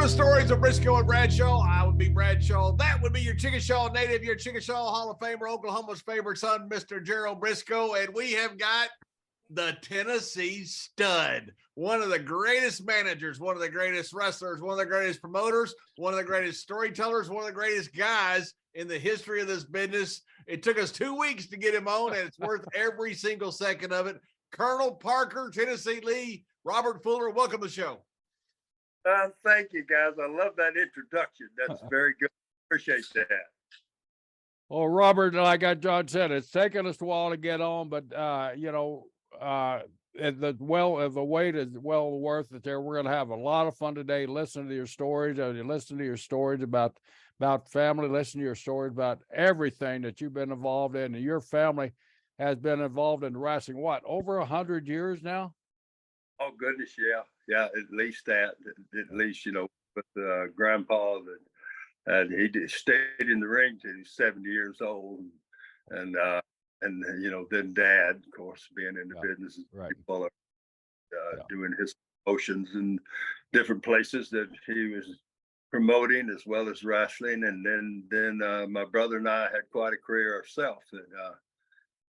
the stories of Brisco and Bradshaw. I would be Bradshaw. That would be your Chickasaw native, your Chickasaw Hall of Famer, Oklahoma's favorite son, Mr. Gerald Brisco. And we have got the Tennessee Stud, one of the greatest managers, one of the greatest wrestlers, one of the greatest promoters, one of the greatest storytellers, one of the greatest guys in the history of this business. It took us 2 weeks to get him on, and it's worth every single second of it. Colonel Parker, Tennessee Lee, Robert Fuller, welcome to the show. Thank you, guys. I love that introduction. That's very good. Appreciate that. Well, Robert, like John said, it's taken us a while to get on, but the wait is well worth it. There, we're going to have a lot of fun today. Listen to your stories. Listen to your stories about family. Listen to your stories about everything that you've been involved in, and your family has been involved in wrestling. What, over 100 years now? Oh goodness, yeah, at least that. At least with Grandpa that he stayed in the ring till he was 70 years old, and then Dad, of course, being in the business, right. Doing his promotions in different places that he was promoting as well as wrestling, and then my brother and I had quite a career ourselves.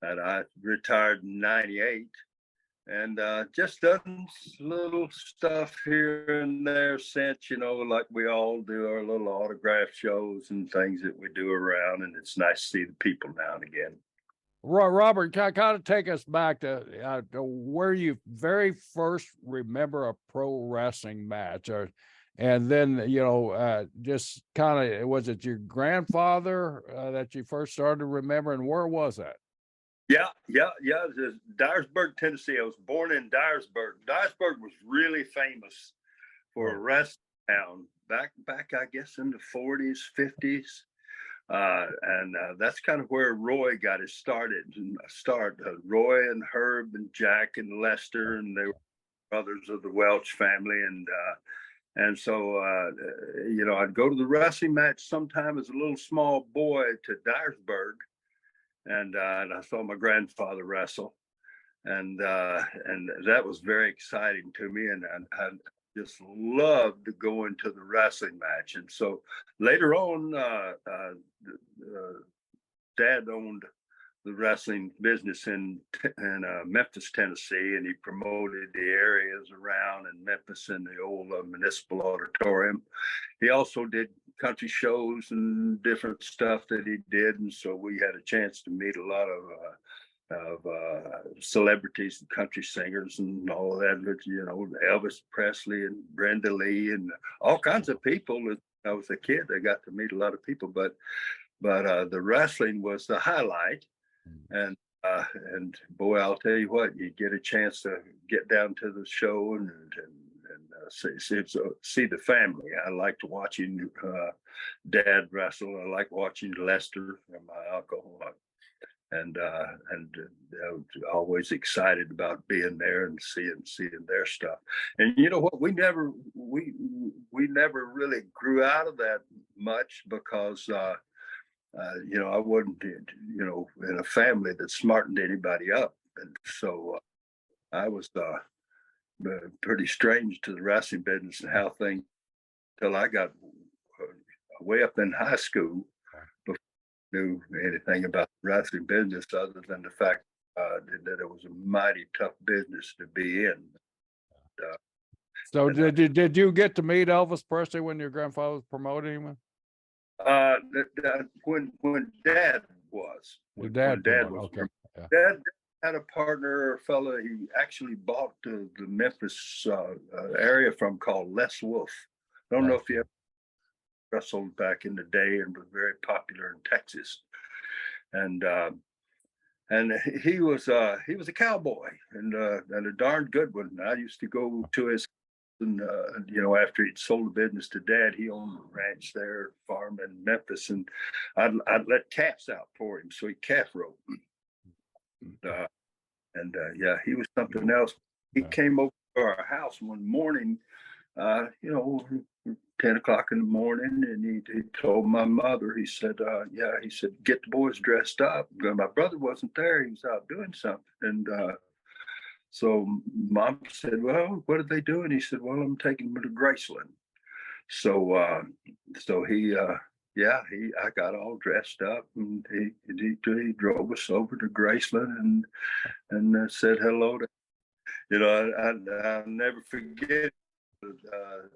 That I retired in '98. And just done little stuff here and there since, like we all do our little autograph shows and things that we do around. And it's nice to see the people now and again. Robert, kind of take us back to where you very first remember a pro wrestling match, and then, just kind of, was it your grandfather that you first started to remember, and where was that? Yeah. Dyersburg, Tennessee. I was born in Dyersburg. Dyersburg was really famous for a wrestling town back, I guess, in the 40s, 50s. And that's kind of where Roy got his start. Roy and Herb and Jack and Lester, and they were brothers of the Welch family. And so, I'd go to the wrestling match sometime as a little small boy to Dyersburg. And I saw my grandfather wrestle, and that was very exciting to me. And I just loved going to the wrestling match. And so later on, Dad owned the wrestling business in Memphis, Tennessee, and he promoted the areas around in Memphis in the old municipal auditorium. He also did country shows and different stuff that he did, and so we had a chance to meet a lot of celebrities and country singers and all of that. Elvis Presley and Brenda Lee and all kinds of people. When I was a kid, I got to meet a lot of people, but the wrestling was the highlight. And boy, I'll tell you what, you get a chance to get down to the show and see the family. I liked watching Dad wrestle. I liked watching Lester and my uncle, and I was always excited about being there and seeing their stuff. And you know what? We never really grew out of that much because I wasn't in a family that smartened anybody up, and so I was pretty strange to the wrestling business and how things, till I got way up in high school before I knew anything about the wrestling business other than the fact that it was a mighty tough business to be in. So did you get to meet Elvis Presley when your grandfather was promoting him? When Dad was. When Dad was. Okay. Yeah. Dad had a partner, a fellow he actually bought the Memphis area from, called Les Wolf. I don't know if you ever wrestled back in the day, and was very popular in Texas. And he was a cowboy and a darn good one. I used to go to his, and after he'd sold the business to Dad, he owned a ranch there, farm in Memphis, and I'd let calves out for him, so he calf roped. He was something else. He came over to our house one morning, 10 o'clock in the morning, and he told my mother, he said, get the boys dressed up. My brother wasn't there. He was out doing something. And so Mom said, well, what are they doing? He said, well, I'm taking them to Graceland. So I got all dressed up, and he drove us over to Graceland and said hello to, I'll never forget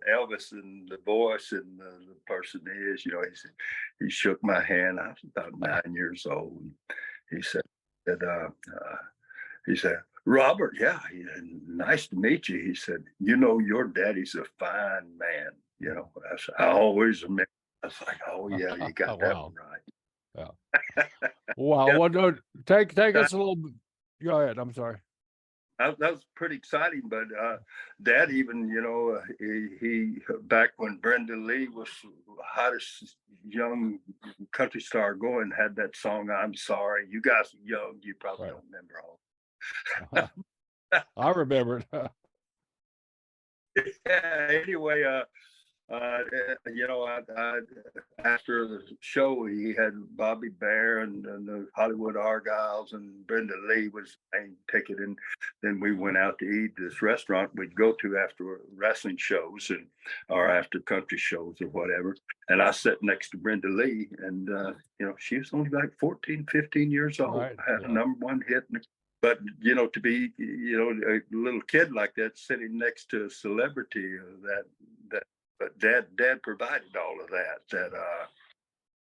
Elvis and the voice and the person he is. He shook my hand. I was about 9 years old. And he said, he said, Robert, yeah, nice to meet you. He said, your daddy's a fine man. I always remember. I was like, oh yeah, you got that Wow. one right. Yeah. Wow. Yeah. Well, no, take us a little. Go ahead. I'm sorry. That was pretty exciting, but Dad even, he back when Brenda Lee was the hottest young country star going, had that song "I'm Sorry." You guys are young, you probably Right. don't remember all. I remember it. Yeah. Anyway, after the show, he had Bobby Bear and the Hollywood Argyles, and Brenda Lee was paying ticket, and then we went out to eat this restaurant we'd go to after wrestling shows or after country shows or whatever. And I sat next to Brenda Lee, and she was only like 14, 15 years old. Right. Had Yeah. a #1 hit. But to be a little kid like that sitting next to a celebrity but dad provided all of that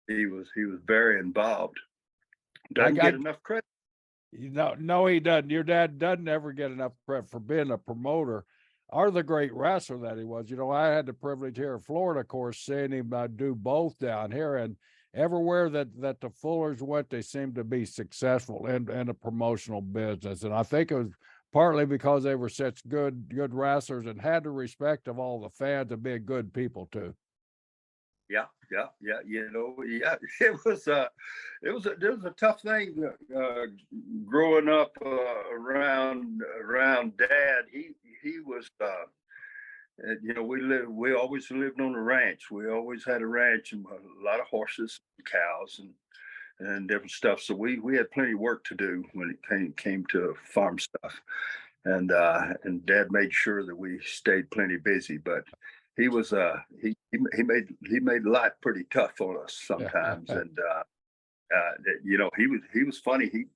he was very involved. Doesn't get enough credit. No, he doesn't. Your dad doesn't ever get enough credit for being a promoter or the great wrestler that he was. I had the privilege here in Florida, of course, seeing him do both down here, and everywhere that the Fullers went, they seemed to be successful in a promotional business. And I think it was partly because they were such good wrestlers and had the respect of all the fans and being good people too. Yeah. It was a tough thing growing up around Dad. He was we always lived on a ranch. We always had a ranch and a lot of horses and cows and different stuff. So we had plenty of work to do when it came to farm stuff. And Dad made sure that we stayed plenty busy, but he was he made life pretty tough on us sometimes. And he was funny.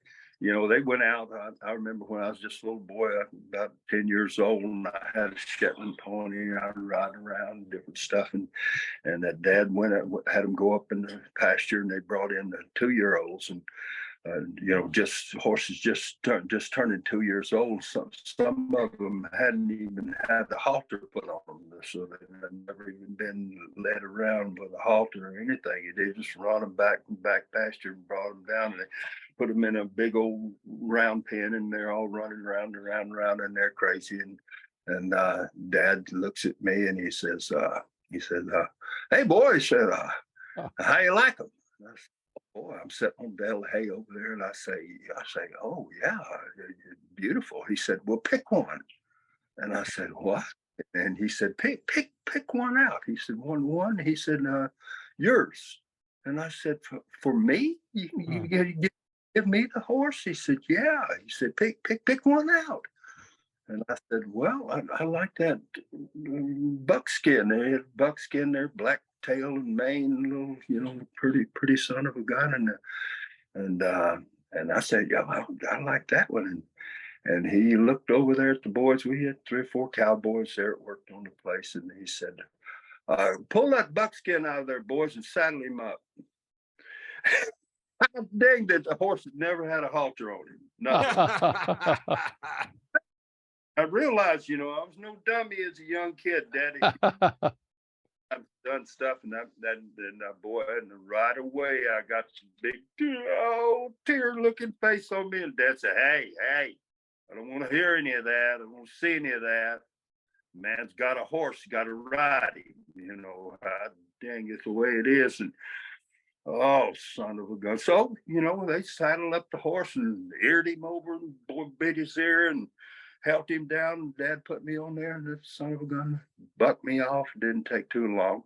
They went out. I remember when I was just a little boy, about 10 years old, and I had a Shetland pony, and I would ride around different stuff. And that Dad had them go up in the pasture, and they brought in the 2-year-olds, and just horses just turning 2 years old. Some of them hadn't even had the halter put on them, so they had never even been led around with a halter or anything. They just run them back pasture and brought them down, and they put them in a big old round pen, and they're all running around, and they're crazy. And Dad looks at me and he says, "Hey boy," he said, "how you like them?" Boy, I'm sitting on bale of hay over there, and I say, "Oh yeah, beautiful." He said, "Well, pick one." And I said, "What?" And he said, "Pick one out." He said, "One." He said, "Yours." And I said, "For me? You give me the horse?" He said, "Yeah." He said, "Pick one out." And I said, "Well, I like that buckskin. They had buckskin there, black tail and mane, little, pretty son of a gun." And I said, "Yeah, I like that one." And he looked over there at the boys. We had 3 or 4 cowboys there that worked on the place, and he said, "Pull that buckskin out of there, boys, and saddle him up." Dang, that the horse had never had a halter on him. Nothing. I realized, I was no dummy as a young kid, Daddy. I've done stuff, and boy, and right away I got some big, tear-looking face on me, and Dad said, "Hey, I don't want to hear any of that. I don't want to see any of that. Man's got a horse, got to ride him. Dang, it's the way it is." And oh, son of a gun! So they saddled up the horse and eared him over, and boy bit his ear and held him down. Dad put me on there, and the son of a gun bucked me off. It didn't take too long.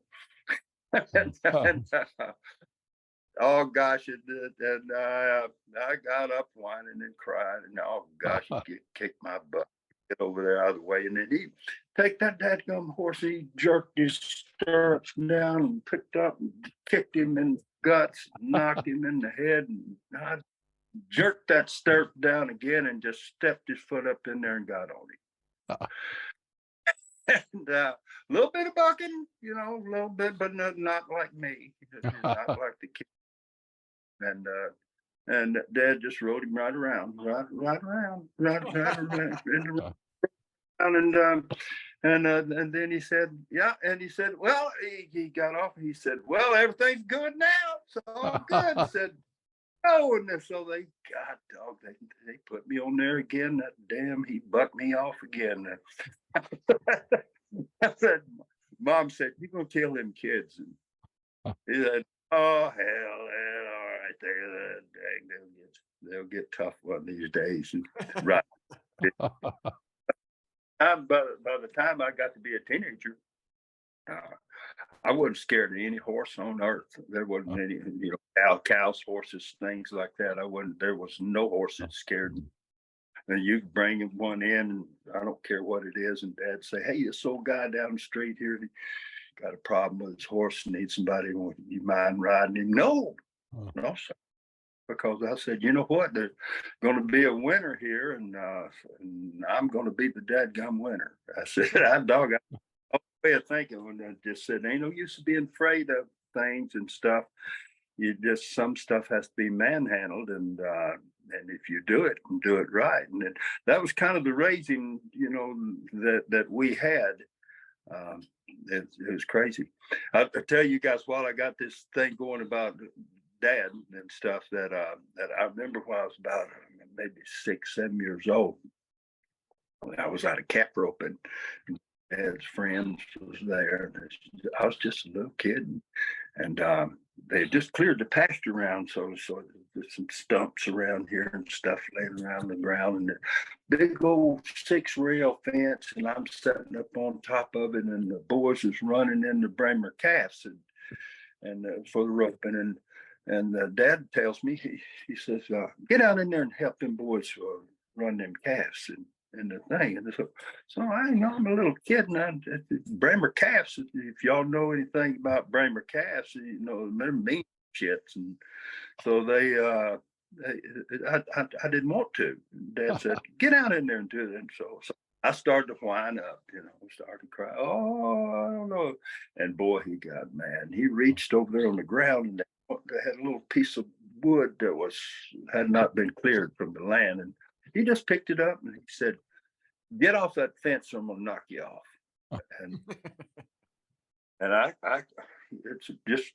Oh gosh, it did. And I got up whining and crying, and oh gosh, he kicked my butt. get over there out of the way. And then he take that dadgum horse, he jerked his stirrups down and picked up and kicked him in the guts, knocked him in the head, and I jerked that stirrup down again and just stepped his foot up in there and got on him. And a little bit of bucking, a little bit, but not like me, not like the kid. And Dad just rode him right around, right around, and then he said, yeah, and he said, well, he got off and he said, well, everything's good now, it's all good. He said, oh, and so they, God dog, they put me on there again. That damn, he bucked me off again. I said, Mom said, you're gonna kill them kids. And he said, oh hell, all right, they'll get tough one of these days. And, right. By the time I got to be a teenager, I wasn't scared of any horse on earth. There wasn't any, cows, horses, things like that. There was no horse that scared me. And you bring one in, and I don't care what it is, and Dad say, hey, this old guy down the street here, got a problem with his horse, needs somebody, you mind riding him? No, sir. Because I said, you know what, there's going to be a winner here, and I'm going to be the dadgum winner. I said, way of thinking when I just said, ain't no use of being afraid of things and stuff. Some stuff has to be manhandled, and if you do it right. And that was kind of the raising, that we had. It was crazy. I'll tell you guys, while I got this thing going about Dad and stuff, that I remember when I was about maybe 6, 7 years old. I was out of cap roping. Dad's friends was there. I was just a little kid, and they just cleared the pasture around, so there's some stumps around here and stuff laying around the ground, and the big old 6-rail fence, and I'm sitting up on top of it, and the boys is running in the Bremer calves and for the roping, and Dad tells me, he says, get out in there and help them boys run them calves and the thing. And so I'm a little kid, and Bremer calves, if y'all know anything about Bremer calves, they're mean shits. And so I didn't want to. Dad said, get out in there and do it. And so I started to whine up, started to cry. Oh, I don't know. And boy, he got mad. He reached over there on the ground, and they had a little piece of wood that had not been cleared from the land. And he just picked it up and he said, get off that fence or I'm gonna knock you off. And I it's just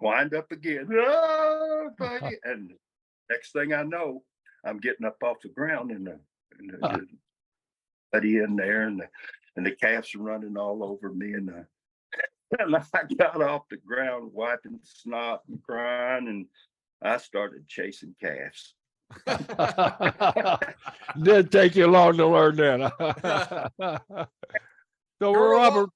wind up again. Oh, buddy. And next thing I know, I'm getting up off the ground and the buddy in there, and the calves are running all over me, and I got off the ground wiping snot and crying, and I started chasing calves. Didn't take you long to learn that. So Robert,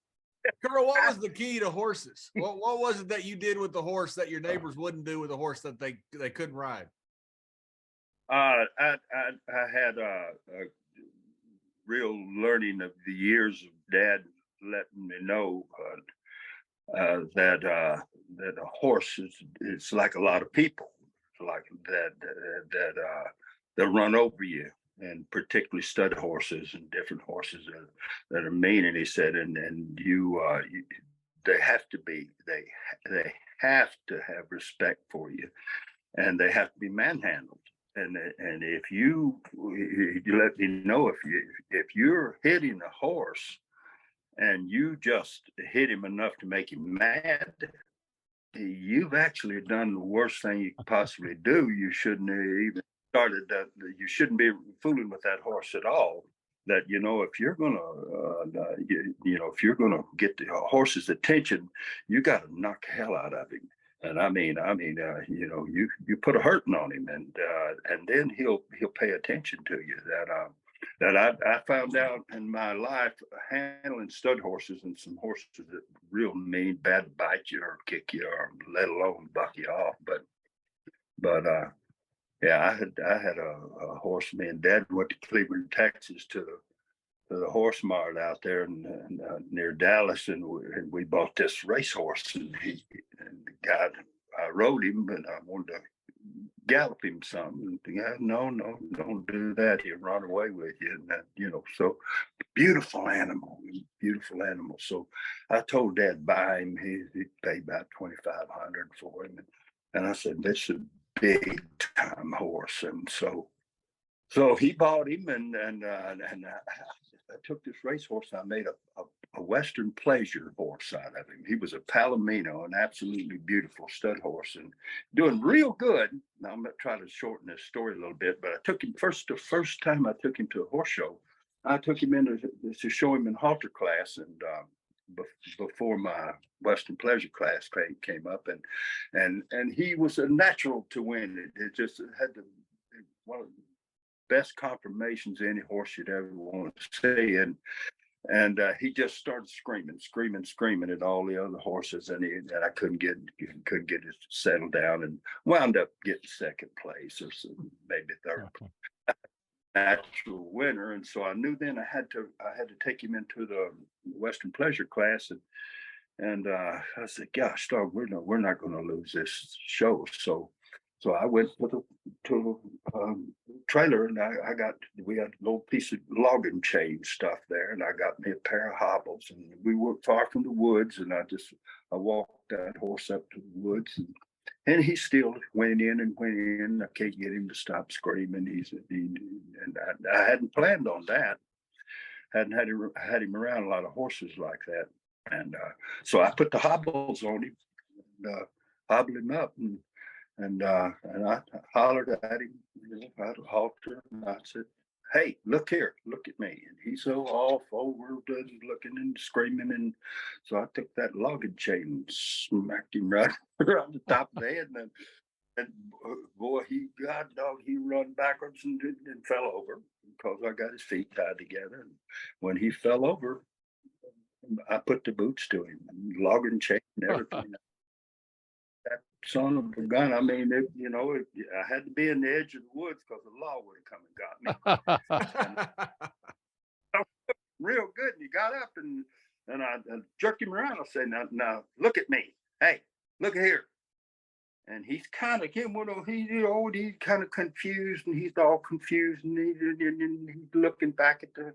Gerald, what was the key to horses? What was it that you did with the horse that your neighbors wouldn't do with a horse that they couldn't ride? I had a real learning of the years of Dad letting me know that a horse is like a lot of people, like that run over you, and particularly stud horses and different horses that are mean. And he said, and they have to have respect for you, and they have to be manhandled. And if you let me know if you're hitting a horse and you just hit him enough to make him mad, you've actually done the worst thing you could possibly do. You shouldn't have even started that. You shouldn't be fooling with that horse at all. That if you're gonna get the horse's attention, you got to knock the hell out of him. And I mean, you put a hurting on him, and then he'll pay attention to you. That I found out in my life handling stud horses, and some horses that real mean, bad to bite you or kick you or let alone buck you off. But yeah, I had a horse. Me and Dad went to Cleveland, Texas to the horse mart out there near Dallas, and we bought this racehorse, and the guy, I rode him, but I wanted to gallop him some. And the guy, no, don't do that. He'll run away with you. And that, so beautiful animal. So I told Dad buy him. He paid about $2,500 for him. And I said, this is a big time horse. And so he bought him, and I took this racehorse. I made a Western pleasure horse out of him. He was a Palomino, an absolutely beautiful stud horse, and doing real good. Now I'm going to try to shorten this story a little bit, but I took him the first time I took him to a horse show. I took him in to show him in halter class, and before my Western pleasure class came up, and he was a natural to win. It just had one of the best confirmations any horse you'd ever want to see, and he just started screaming at all the other horses, and I couldn't get it settled down, and wound up getting second place or maybe third. Natural winner. And so I knew then I had to take him into the Western pleasure class, and I said, gosh, dog, we're not going to lose this show. So I went to the trailer, and we got a little piece of logging chain stuff there, and I got me a pair of hobbles, and we were far from the woods, and I walked that horse up to the woods, and he still went in. I can't get him to stop screaming. And I hadn't planned on that. Hadn't had him around a lot of horses like that, and so I put the hobbles on him, and hobbled him up, and I hollered at him, I had a halter, and I said, hey, look here, look at me. And he's so off over, looking and screaming. And so I took that logging chain and smacked him right around the top of the head. And boy, he run backwards and fell over because I got his feet tied together. And when he fell over, I put the boots to him, and logging chain and everything. That son of a gun, I mean, I had to be in the edge of the woods because the law would have come and got me. Real good. And he got up, and I jerked him around. I said, now look at me. Hey, look here. And he's kind of, he's kind of confused, and he's all confused, and he's looking back at the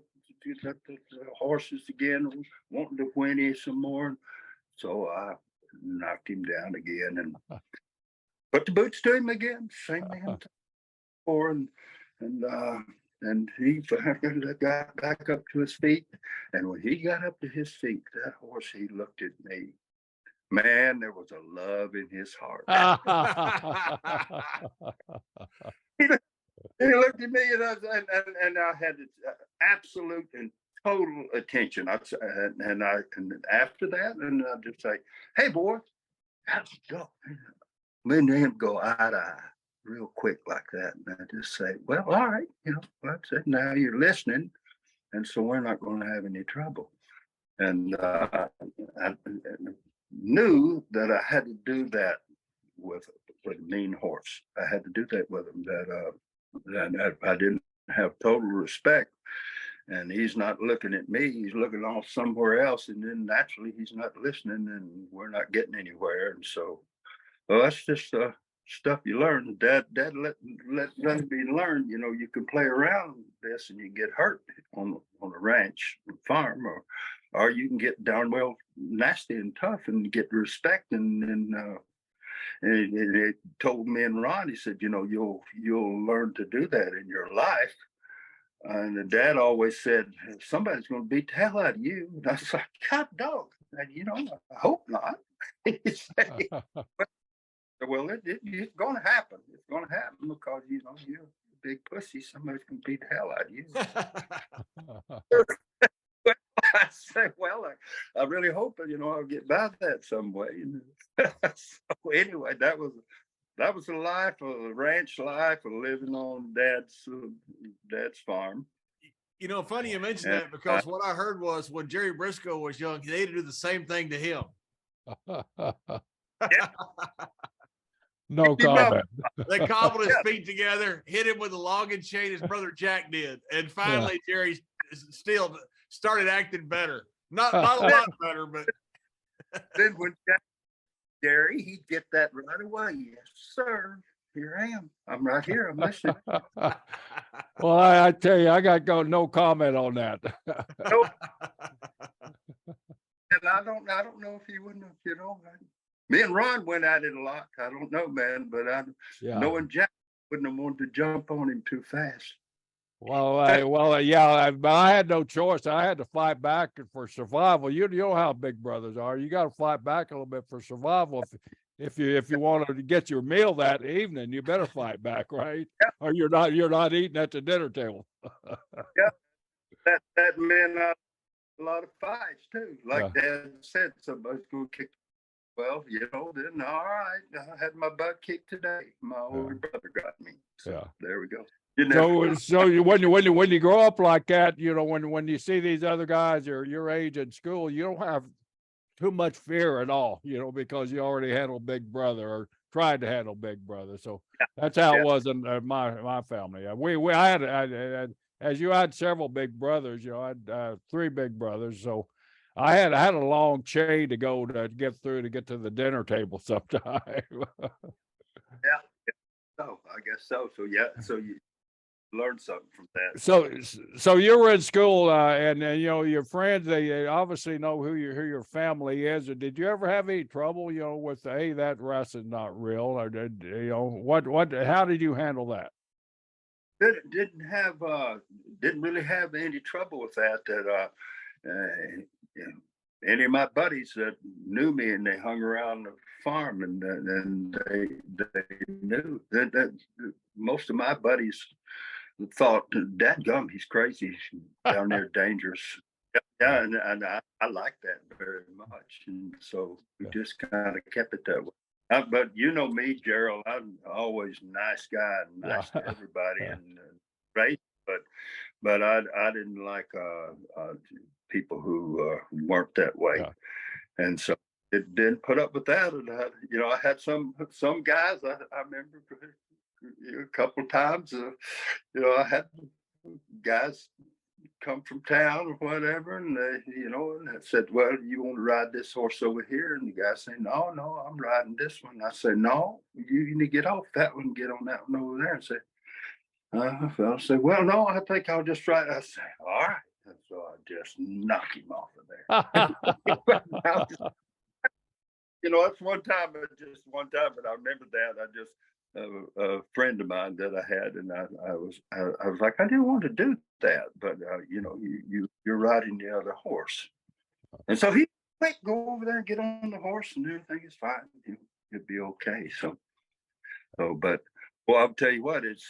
horses again, wanting to whinny some more. So I knocked him down again and put the boots to him again, same damn time. And he got back up to his feet. And when he got up to his feet, that horse, he looked at me. Man, there was a love in his heart. He looked at me, and I had absolute and total attention. And after that, and I just say, hey, boy, how's it go? Me and him go eye to eye real quick like that. And I just say, well, all right, like I said, now you're listening, and so we're not going to have any trouble. And I knew that I had to do that with a mean horse. I had to do that with him, that I didn't have total respect. And he's not looking at me, he's looking off somewhere else. And then naturally he's not listening, and we're not getting anywhere. And so, well, that's just stuff you learn. Dad let it be learned. You can play around this and you get hurt on a ranch farm, or you can get darn well nasty and tough and get respect. And it told me and Ron, he said, you'll learn to do that in your life. And the dad always said, somebody's going to beat the hell out of you. And I was like, God dog. And, I hope not. He said, well, it's going to happen. It's going to happen because, you're a big pussy. Somebody's going to beat the hell out of you. I said, well, I really hope, I'll get by that some way. So anyway, that was a life, a ranch life, of living on dad's farm. Funny you mentioned that, because what I heard was when Jerry Brisco was young, they had to do the same thing to him. No comment. They cobbled his feet together, hit him with a logging chain, his brother Jack did. And finally, Jerry still started acting better. Not a lot better, but then when Jerry, he'd get that right away. Yes, sir. Here I am. I'm right here. I'm listening. Well, I tell you, I got no comment on that. Nope. And I don't know if he wouldn't have, me and Ron went at it a lot. I don't know, man, but knowing Jack wouldn't have wanted to jump on him too fast. Yeah, but I had no choice. I had to fight back for survival. You know how big brothers are. You got to fight back a little bit for survival. If you wanted to get your meal that evening, you better fight back, right? Yeah. Or you're not eating at the dinner table. Yeah, that meant a lot of fights too. Like Dad said, somebody's going to kick. Well, then all right, I had my butt kicked today. My older brother got me. So there we go. When you grow up like that, when you see these other guys your age in school, you don't have too much fear at all, because you already handled Big Brother or tried to handle Big Brother. So that's how it was in my family. I had as you had several big brothers, I had 3 big brothers. So I had a long chain to go to get through to get to the dinner table sometime. Yeah. So I guess so. So so you learned something from that. So you were in school, and your friends, they obviously know who your family is. Or did you ever have any trouble, with that wrestling's not real, or how did you handle that? Didn't really have any trouble with that. Any of my buddies that knew me and they hung around the farm and they knew that most of my buddies thought, "Dadgum, he's crazy down there, dangerous." Yeah, and I like that very much, and so we just kind of kept it that way. But you know me, Gerald, I'm always a nice guy and nice to everybody, and right. But I didn't like people who weren't that way, and so it didn't put up with that. And I had some guys I remember a couple of times. I had guys come from town or whatever, and and I said, "Well, you want to ride this horse over here?" And the guy said, "No, I'm riding this one." I said, "No, you need to get off that one, get on that one over there." And say, I said, "Well, no, I think I'll just ride." I said, "All right." And so I just knock him off of there. That's one time, but I remember that. I just a friend of mine that I had, and I was like, I didn't want to do that, but you're riding the other horse, and so he went, go over there and get on the horse, and everything is fine. You'll be okay. But well, I'll tell you what, it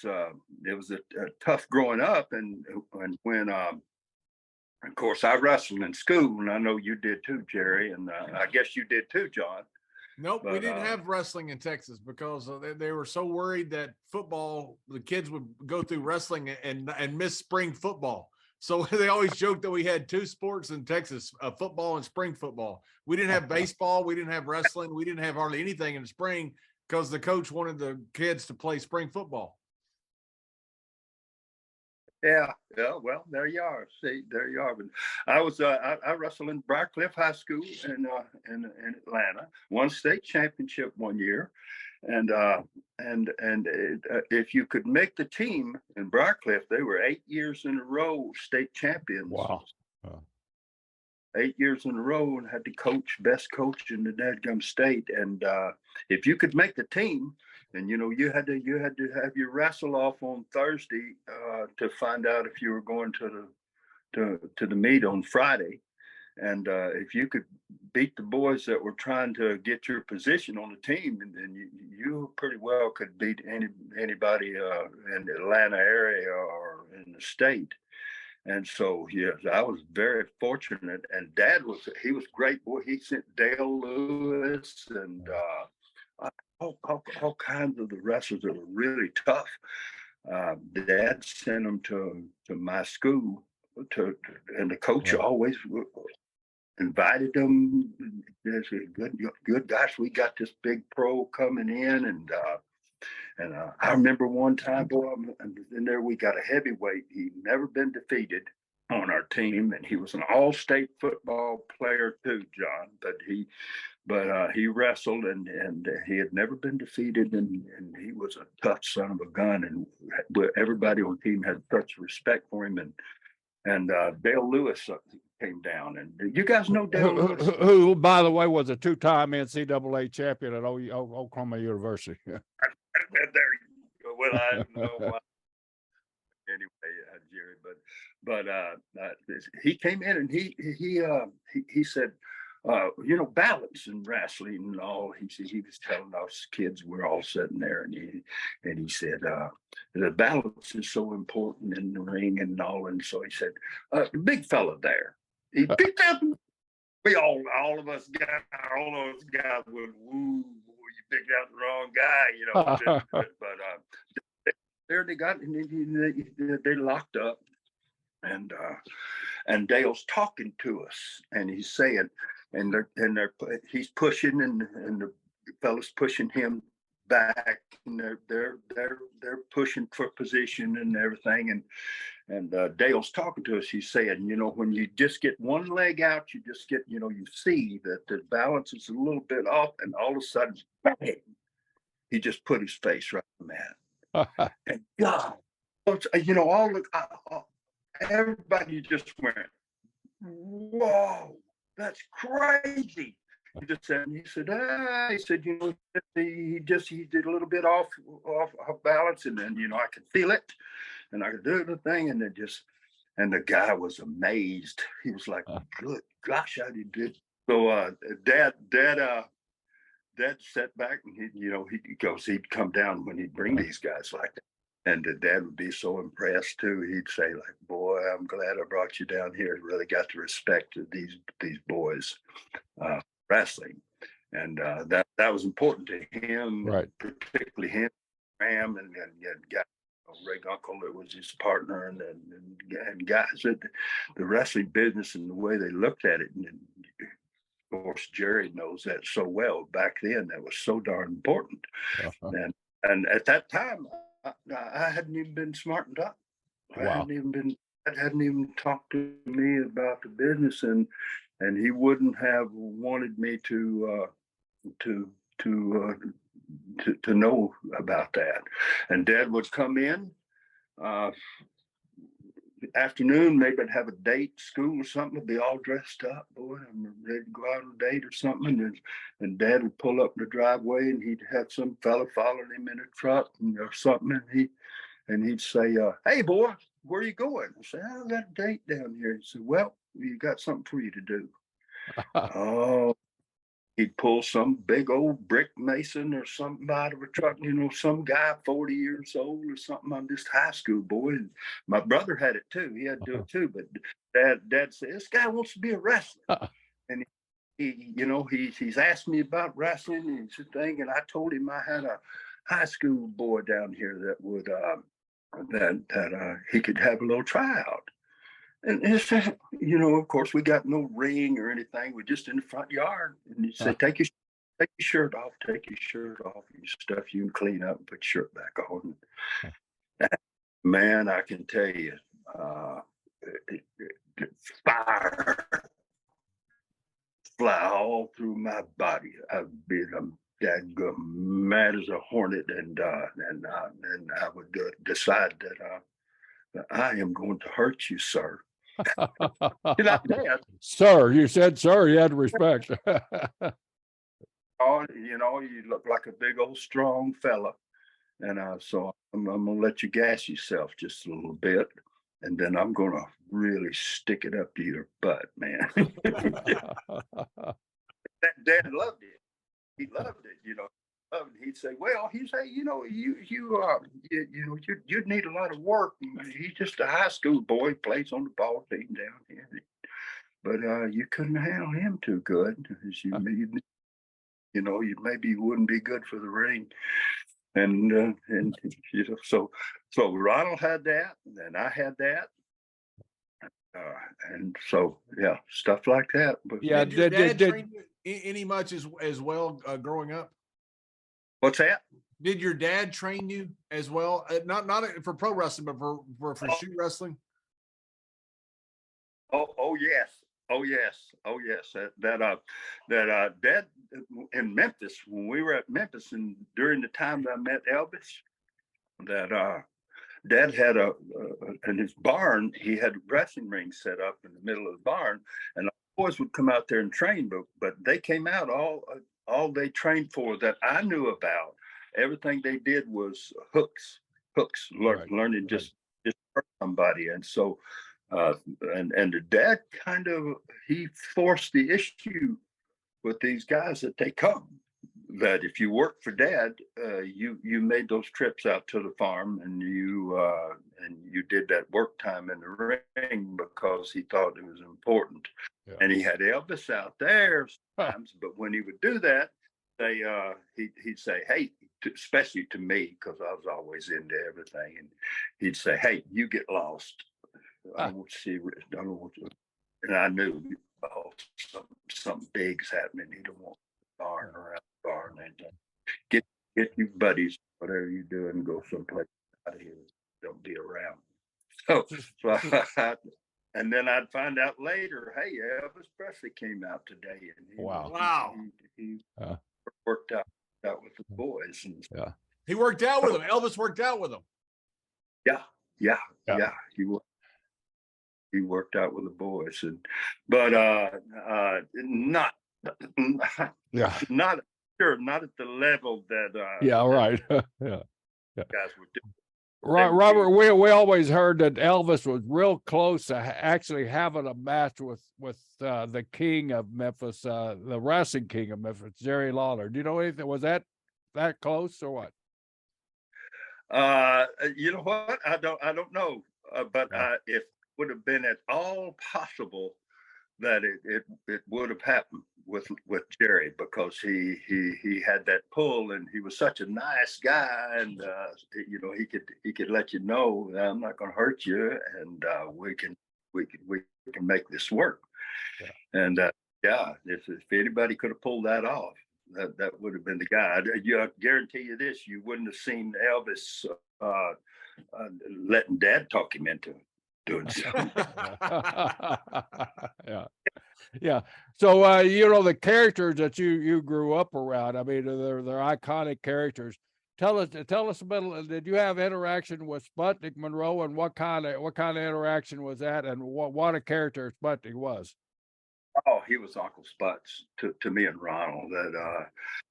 was a tough growing up, and when of course I wrestled in school, and I know you did too, Jerry, and I guess you did too, John. Nope, we didn't have wrestling in Texas because they were so worried that the kids would go through wrestling and miss spring football. So they always joked that we had 2 sports in Texas, football and spring football. We didn't have baseball. We didn't have wrestling. We didn't have hardly anything in the spring because the coach wanted the kids to play spring football. Yeah. Well, there you are. See, there you are. But I wrestled in Briarcliff High School in Atlanta. Won state championship one year, and if you could make the team in Briarcliff, they were 8 years in a row state champions. Wow. 8 years in a row, and had the best coach in the dadgum state. And if you could make the team, and you had to have your wrestle off on Thursday to find out if you were going to the meet on Friday. And if you could beat the boys that were trying to get your position on the team, then you pretty well could beat anybody in the Atlanta area or in the state. And so, yes, I was very fortunate. And Dad was great. Boy, he sent Dale Lewis and all kinds of the wrestlers that were really tough. Dad sent them to my school, and the coach always invited them. They said, good gosh, we got this big pro coming in, and I remember one time, boy, and there we got a heavyweight. He'd never been defeated, on our team, and he was an all-state football player too, John. But he wrestled, and he had never been defeated, and he was a tough son of a gun, and everybody on the team had such respect for him. And Dale Lewis came down, and you guys know Dale Lewis, who, by the way, was a two-time NCAA champion at Oklahoma University. there you go. Well, I don't know why. Anyway, Jerry, but he came in, and he said, balance and wrestling and all. He was telling us kids, we're all sitting there, and he said, the balance is so important in the ring and all. And so he said, the big fella there, he picked up. We all of us guys, all those guys would woo. You picked out the wrong guy, but there they got, and they locked up, and Dale's talking to us, and he's saying, he's pushing, and the fellas pushing him back, and they're pushing for position and everything, and Dale's talking to us. He's saying, when you just get one leg out, you just get, you see that the balance is a little bit off, and all of a sudden, bang, he just put his face right on that. And God, everybody just went, whoa, that's crazy. He said, he did a little bit off balance, and then, I could feel it, and I could do the thing, and and the guy was amazed. He was like, good gosh, how did you do? So Dad sat back, and he'd come down when he'd bring these guys like that. And the Dad would be so impressed too. He'd say, like, boy, I'm glad I brought you down here. Really got the respect of these boys wrestling. And that was important to him, right? Particularly him, Graham, and got Rig Uncle that was his partner, and guys at the wrestling business and the way they looked at it. And of course, Jerry knows that so well. Back then, that was so darn important. And at that time, I hadn't even been smartened up. Wow. I hadn't even talked to me about the business, and he wouldn't have wanted me to know about that. And Dad would come in afternoon, maybe I'd have a date, school or something, I'd be all dressed up, boy, I'm ready to go out on a date or something, and Dad would pull up in the driveway, and he'd have some fella following him in a truck or something, and he'd say, hey, boy, where are you going? I said, I got a date down here. He said, well, you got something for you to do. Oh, he'd pull some big old brick mason or something out of a truck, some guy 40 years old or something. I'm just high school boy. And my brother had it too. He had to do it too. But Dad said, this guy wants to be a wrestler. And he's asked me about wrestling and thing. And I told him I had a high school boy down here that would, that he could have a little tryout. And it's, of course, we got no ring or anything. We're just in the front yard. And he said, take your shirt off, your stuff you can clean up and put your shirt back on. Man, I can tell you, fire fly all through my body. I've been mad as a hornet, and I would decide that I am going to hurt you, sir. Sir, you said sir, you had respect. Oh, you look like a big old strong fella, and so I'm gonna let you gas yourself just a little bit, and then I'm gonna really stick it up to your butt, man. Dad loved it. He loved it, He'd say, "Well," he'd say, you'd need a lot of work. He's just a high school boy, plays on the ball team down here, but you couldn't handle him too good. You maybe wouldn't be good for the ring." And so Ronald had that, and then I had that, and so yeah, stuff like that. But yeah, did your dad train you any much as well growing up? What's that? Did your dad train you as well? Not for pro wrestling, but for shoe wrestling? Oh yes. Oh yes. Oh yes. Dad in Memphis, when we were at Memphis, and during the time that I met Elvis, that Dad had in his barn, he had a wrestling ring set up in the middle of the barn, and the boys would come out there and train, but they came out all they trained for that I knew about. Everything they did was hooks, learning just hurt somebody, and so and the dad kind of he forced the issue with these guys that they come, that if you worked for Dad, you made those trips out to the farm, and you did that work time in the ring because he thought it was important. Yeah. And he had Elvis out there sometimes, but when he would do that, he'd say, "Hey," especially to me, because I was always into everything, and he'd say, "Hey, you get lost. I don't want to see. I don't want to." And I knew, oh, something big's happening. He don't want barn around the barn, and get your buddies, whatever you do, and go someplace out of here. Don't be around. So and then I'd find out later, hey, Elvis Presley came out today, and he worked out with the boys, and he worked out with them. Elvis worked out with them. Yeah. He worked out with the boys, but not not at the level that guys would do. Right, Robert. We always heard that Elvis was real close to actually having a match with the king of Memphis, the wrestling king of Memphis, Jerry Lawler. Do you know anything? Was that close or what? You know what? I don't know, but if it would have been at all possible that it would have happened with Jerry, because he had that pull, and he was such a nice guy, and he could let you know, I'm not going to hurt you, and we can make this work. And if anybody could have pulled that off, that would have been the guy. I guarantee you this: you wouldn't have seen Elvis letting Dad talk him into doing something. Yeah. So the characters that you grew up around, I mean, they're iconic characters. Tell us a bit. Did you have interaction with Sputnik Monroe, and what kind of interaction was that, and what a character Sputnik was? Oh, he was Uncle Sputs to me and Ronald.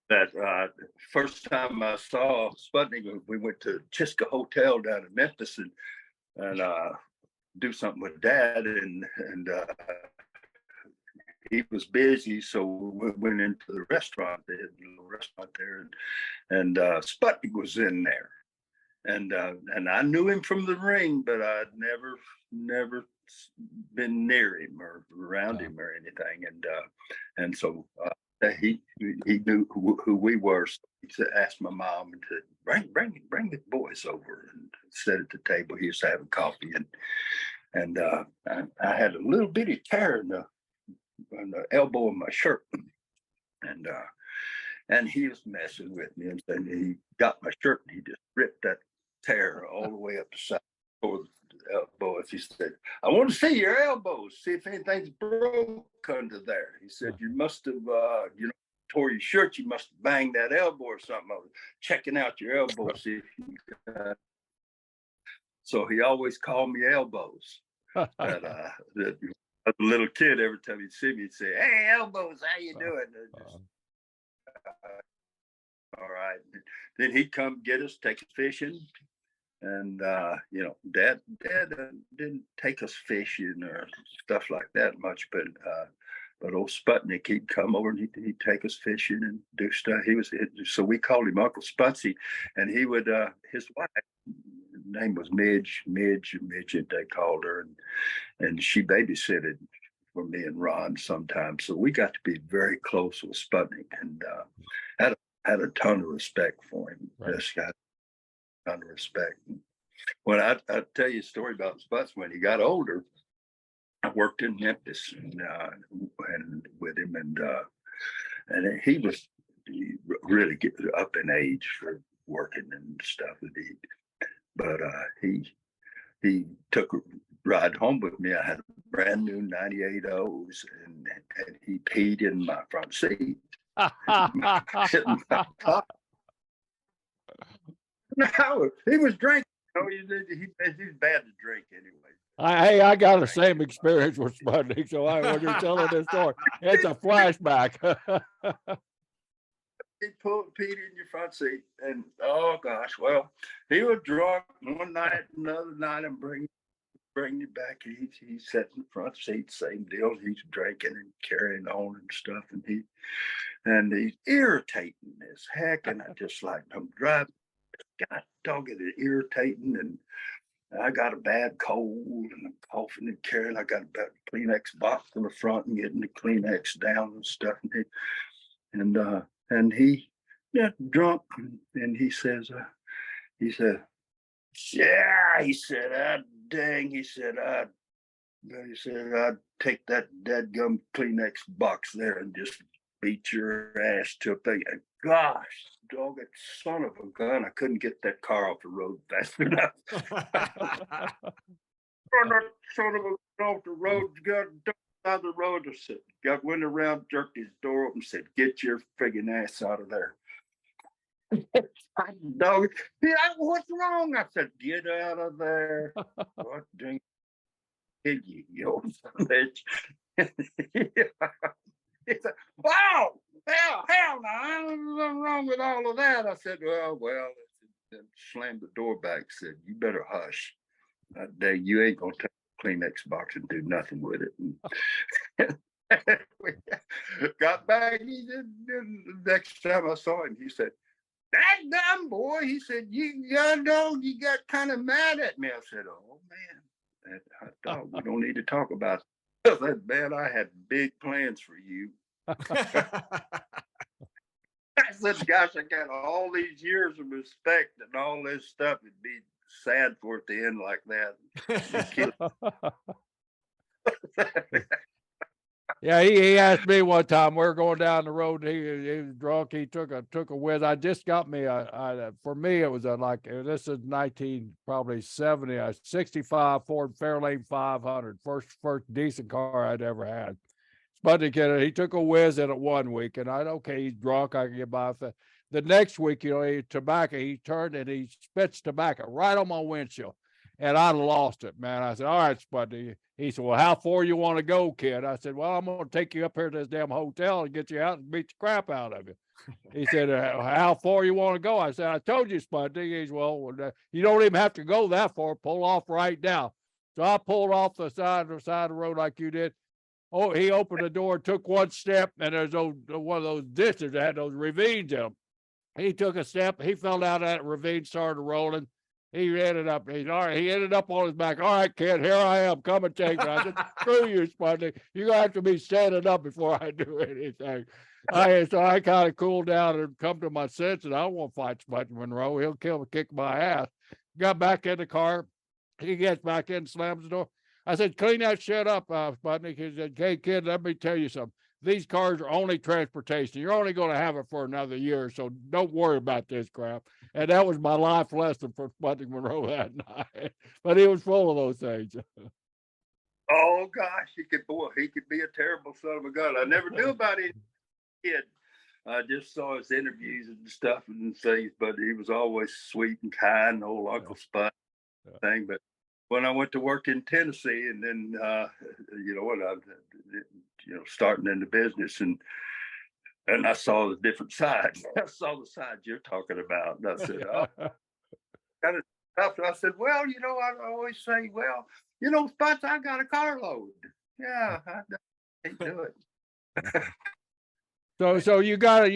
That first time I saw Sputnik, we went to Chisca Hotel down in Memphis and do something with Dad, and he was busy, so we went into the restaurant. They had a little restaurant there, and Sputnik was in there, and I knew him from the ring, but I'd never been near him or around him or anything, and so he knew who we were. So he asked my mom and said, bring the boys over and sit at the table. He was having coffee, and I had a little bitty tear in the elbow of my shirt, and he was messing with me, and he got my shirt and he just ripped that tear all the way up the side of the elbow. He said, "I want to see your elbows, see if anything's broke under there." He said, "You must have tore your shirt, you must have banged that elbow or something. I was checking out your elbow, see if you So he always called me Elbows. That as a little kid, every time he'd see me, he'd say, "Hey, Elbows, how you doing?" All right. Then he'd come get us, take us fishing. And, Dad didn't take us fishing or stuff like that much, but old Sputnik, he'd come over and he'd take us fishing and do stuff. So we called him Uncle Sputsy, and he would, his wife, name was Midge, they called her, and she babysitted for me and Ron sometimes. So we got to be very close with Sputnik, and had a ton of respect for him. Right. This guy, a ton of respect. When I tell you a story about Sputs, when he got older, I worked in Memphis and with him, and he was really getting up in age for working and stuff. But he took a ride home with me. I had a brand new 98 O's, and he peed in my front seat. Sitting back top. No, he was drinking. No, he's bad to drink anyway. Hey, I got the same experience with Sputnik, so when you're telling this story, it's a flashback. He peed in your front seat, and oh gosh, well, he was drunk one night, another night, and bring you back. He sat in the front seat, same deal. He's drinking and carrying on and stuff, and he's irritating as heck. And I just like, I'm driving. God dog, it is irritating, and I got a bad cold, and I'm coughing and carrying. I got a Kleenex box in the front and getting the Kleenex down and stuff, and he got drunk, and he said, yeah, he said, dang, he said, I'd take that dadgum Kleenex box there and just beat your ass to a thing. And gosh, dog, it son of a gun, I couldn't get that car off the road fast enough. Run that son of a gun off the road, got out of the road. I said, went around, jerked his door open, said, get your friggin' ass out of there. Dog, what's wrong? I said, get out of there. What dang you old son of a bitch. He said, wow, hell no, nothing wrong with all of that. I said, well, and slammed the door back, said, you better hush. That day you ain't gonna take a Kleenex box and do nothing with it. Got back, he said, the next time I saw him, he said, that dumb boy, he said, you got kind of mad at me. I said, oh man, I thought we don't need to talk about it. I said, man, I had big plans for you. I said, gosh, I got all these years of respect and all this stuff. It'd be sad for it to end like that. Yeah, he asked me one time. We were going down the road. He was drunk. He took a whiz. I just got me for me it was this is 1970 a 65 Ford Fairlane 500, first decent car I'd ever had. Sputnik, he took a whiz in it one week, and he's drunk. I can get by with that. The next week, he turned and he spits tobacco right on my windshield, and I lost it, man. I said, all right, Sputnik. He said, well, how far you want to go, kid? I said, well, I'm going to take you up here to this damn hotel and get you out and beat the crap out of you. He said, how far you want to go? I said, I told you, Sputnik. He said, well, you don't even have to go that far. Pull off right now. So I pulled off the side of the road like you did. Oh, he opened the door, took one step, and there's one of those ditches that had those ravines in them. He took a step, he fell down that ravine, started rolling. He ended up on his back. All right, kid, here I am. Come and take me. I said, screw you, Sputnik. You're going to have to be standing up before I do anything. So I kind of cooled down and come to my senses. I won't fight Sputnik Monroe. He'll kick my ass. Got back in the car. He gets back in, slams the door. I said, clean that shit up, Sputnik. He said, hey, kid, let me tell you something. These cars are only transportation. You're only going to have it for another year, so don't worry about this crap. And that was my life lesson for Sputnik Monroe that night. But he was full of those things. Oh gosh, he could be a terrible son of a gun. I never knew about his kid. I just saw his interviews and stuff and things, but he was always sweet and kind, old Uncle Spud thing. But when I went to work in Tennessee, and then starting in the business, and I saw the different sides. I saw the sides you're talking about, and I said, "Oh, kind of tough." I said, "Well, I always say, well, Spots, I got a carload. Yeah, I can't do it." So you got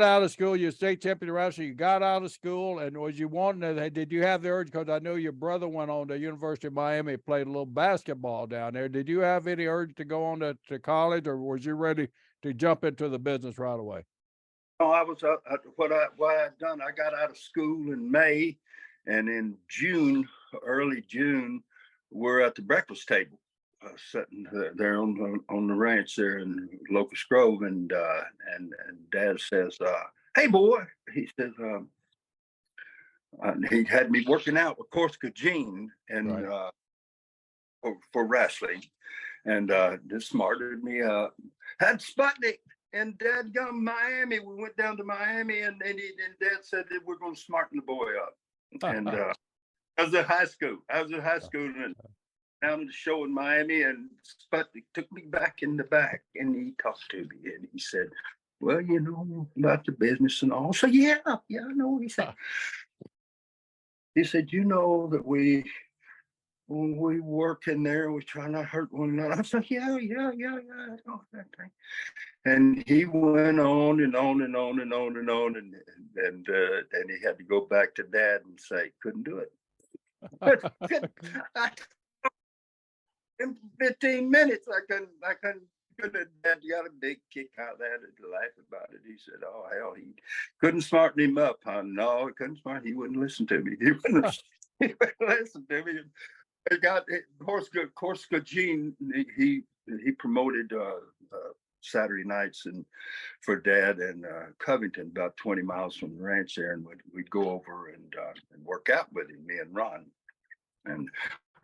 out of school. You're state champion wrestler. You got out of school, and was you wanting to? Did you have the urge? Because I know your brother went on to University of Miami, played a little basketball down there. Did you have any urge to go on to college, or was you ready to jump into the business right away? No, I was what I'd done. I got out of school in May, and in June, early June, we're at the breakfast table. Sitting there on the ranch there in Locust Grove, and Dad says, "Hey boy," he says, he had me working out with Corsica Jean and for wrestling, and just smarted me up. Had Sputnik and Dad gone Miami. We went down to Miami, and Dad said that we're going to smarten the boy up. And I was at high school. And down at the show in Miami, and Sputnik took me back in the back, and he talked to me, and he said, "Well, you know about the business and all." So yeah, I know. He said, "You know that when we work in there, we try not to hurt one another." I said, yeah, I know that thing. And he went on and on and on and on and on, and he had to go back to Dad and say, couldn't do it. In 15 minutes, I couldn't. Dad got a big kick out of that and laughed about it. He said, "Oh hell, he couldn't smarten him up, huh? No, he couldn't smarten. He wouldn't listen to me. He wouldn't listen to me." It got Corsica Gene. He promoted Saturday nights and for Dad and Covington, about 20 miles from the ranch there, and we'd go over and work out with him, me and Ron, and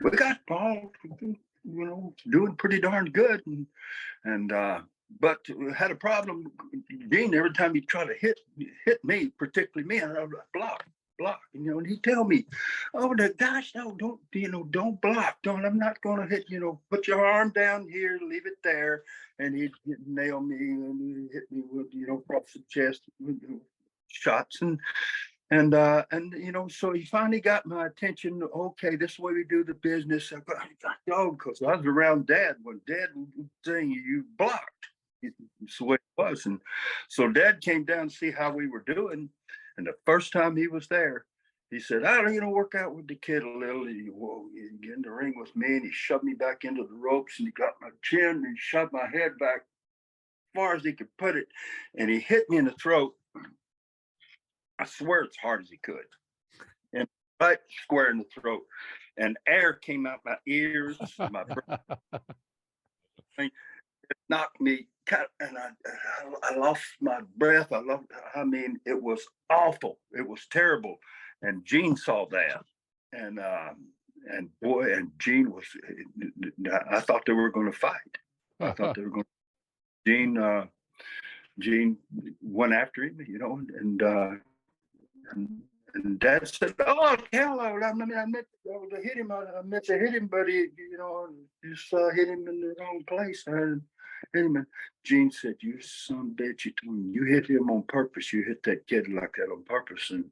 we got all, doing pretty darn good, but we had a problem. Gene, every time he tried to hit me, particularly me, I would block, and he'd tell me, "Oh, gosh, no, don't block, I'm not going to hit, put your arm down here, leave it there," and he'd nail me and hit me with, across the chest with shots, and so he finally got my attention. Okay, this is the way we do the business. Because I was around Dad when Dad was saying you blocked. It's the way it was. And so Dad came down to see how we were doing. And the first time he was there, he said, work out with the kid a little. And he get in the ring with me, and he shoved me back into the ropes, and he got my chin, and he shoved my head back as far as he could put it. And he hit me in the throat. I swear as hard as he could, and right square in the throat, and air came out my ears, my breath. It knocked me, and I lost my breath. It was awful. It was terrible, and Gene saw that, and Gene was. I thought they were going to fight. I thought they were going. Gene went after him, and Dad said, "Oh hell, I meant to hit him. I meant to hit him, but he, just hit him in the wrong place. I hit him." And Gene said, "You son of a bitch! You hit him on purpose. You hit that kid like that on purpose." And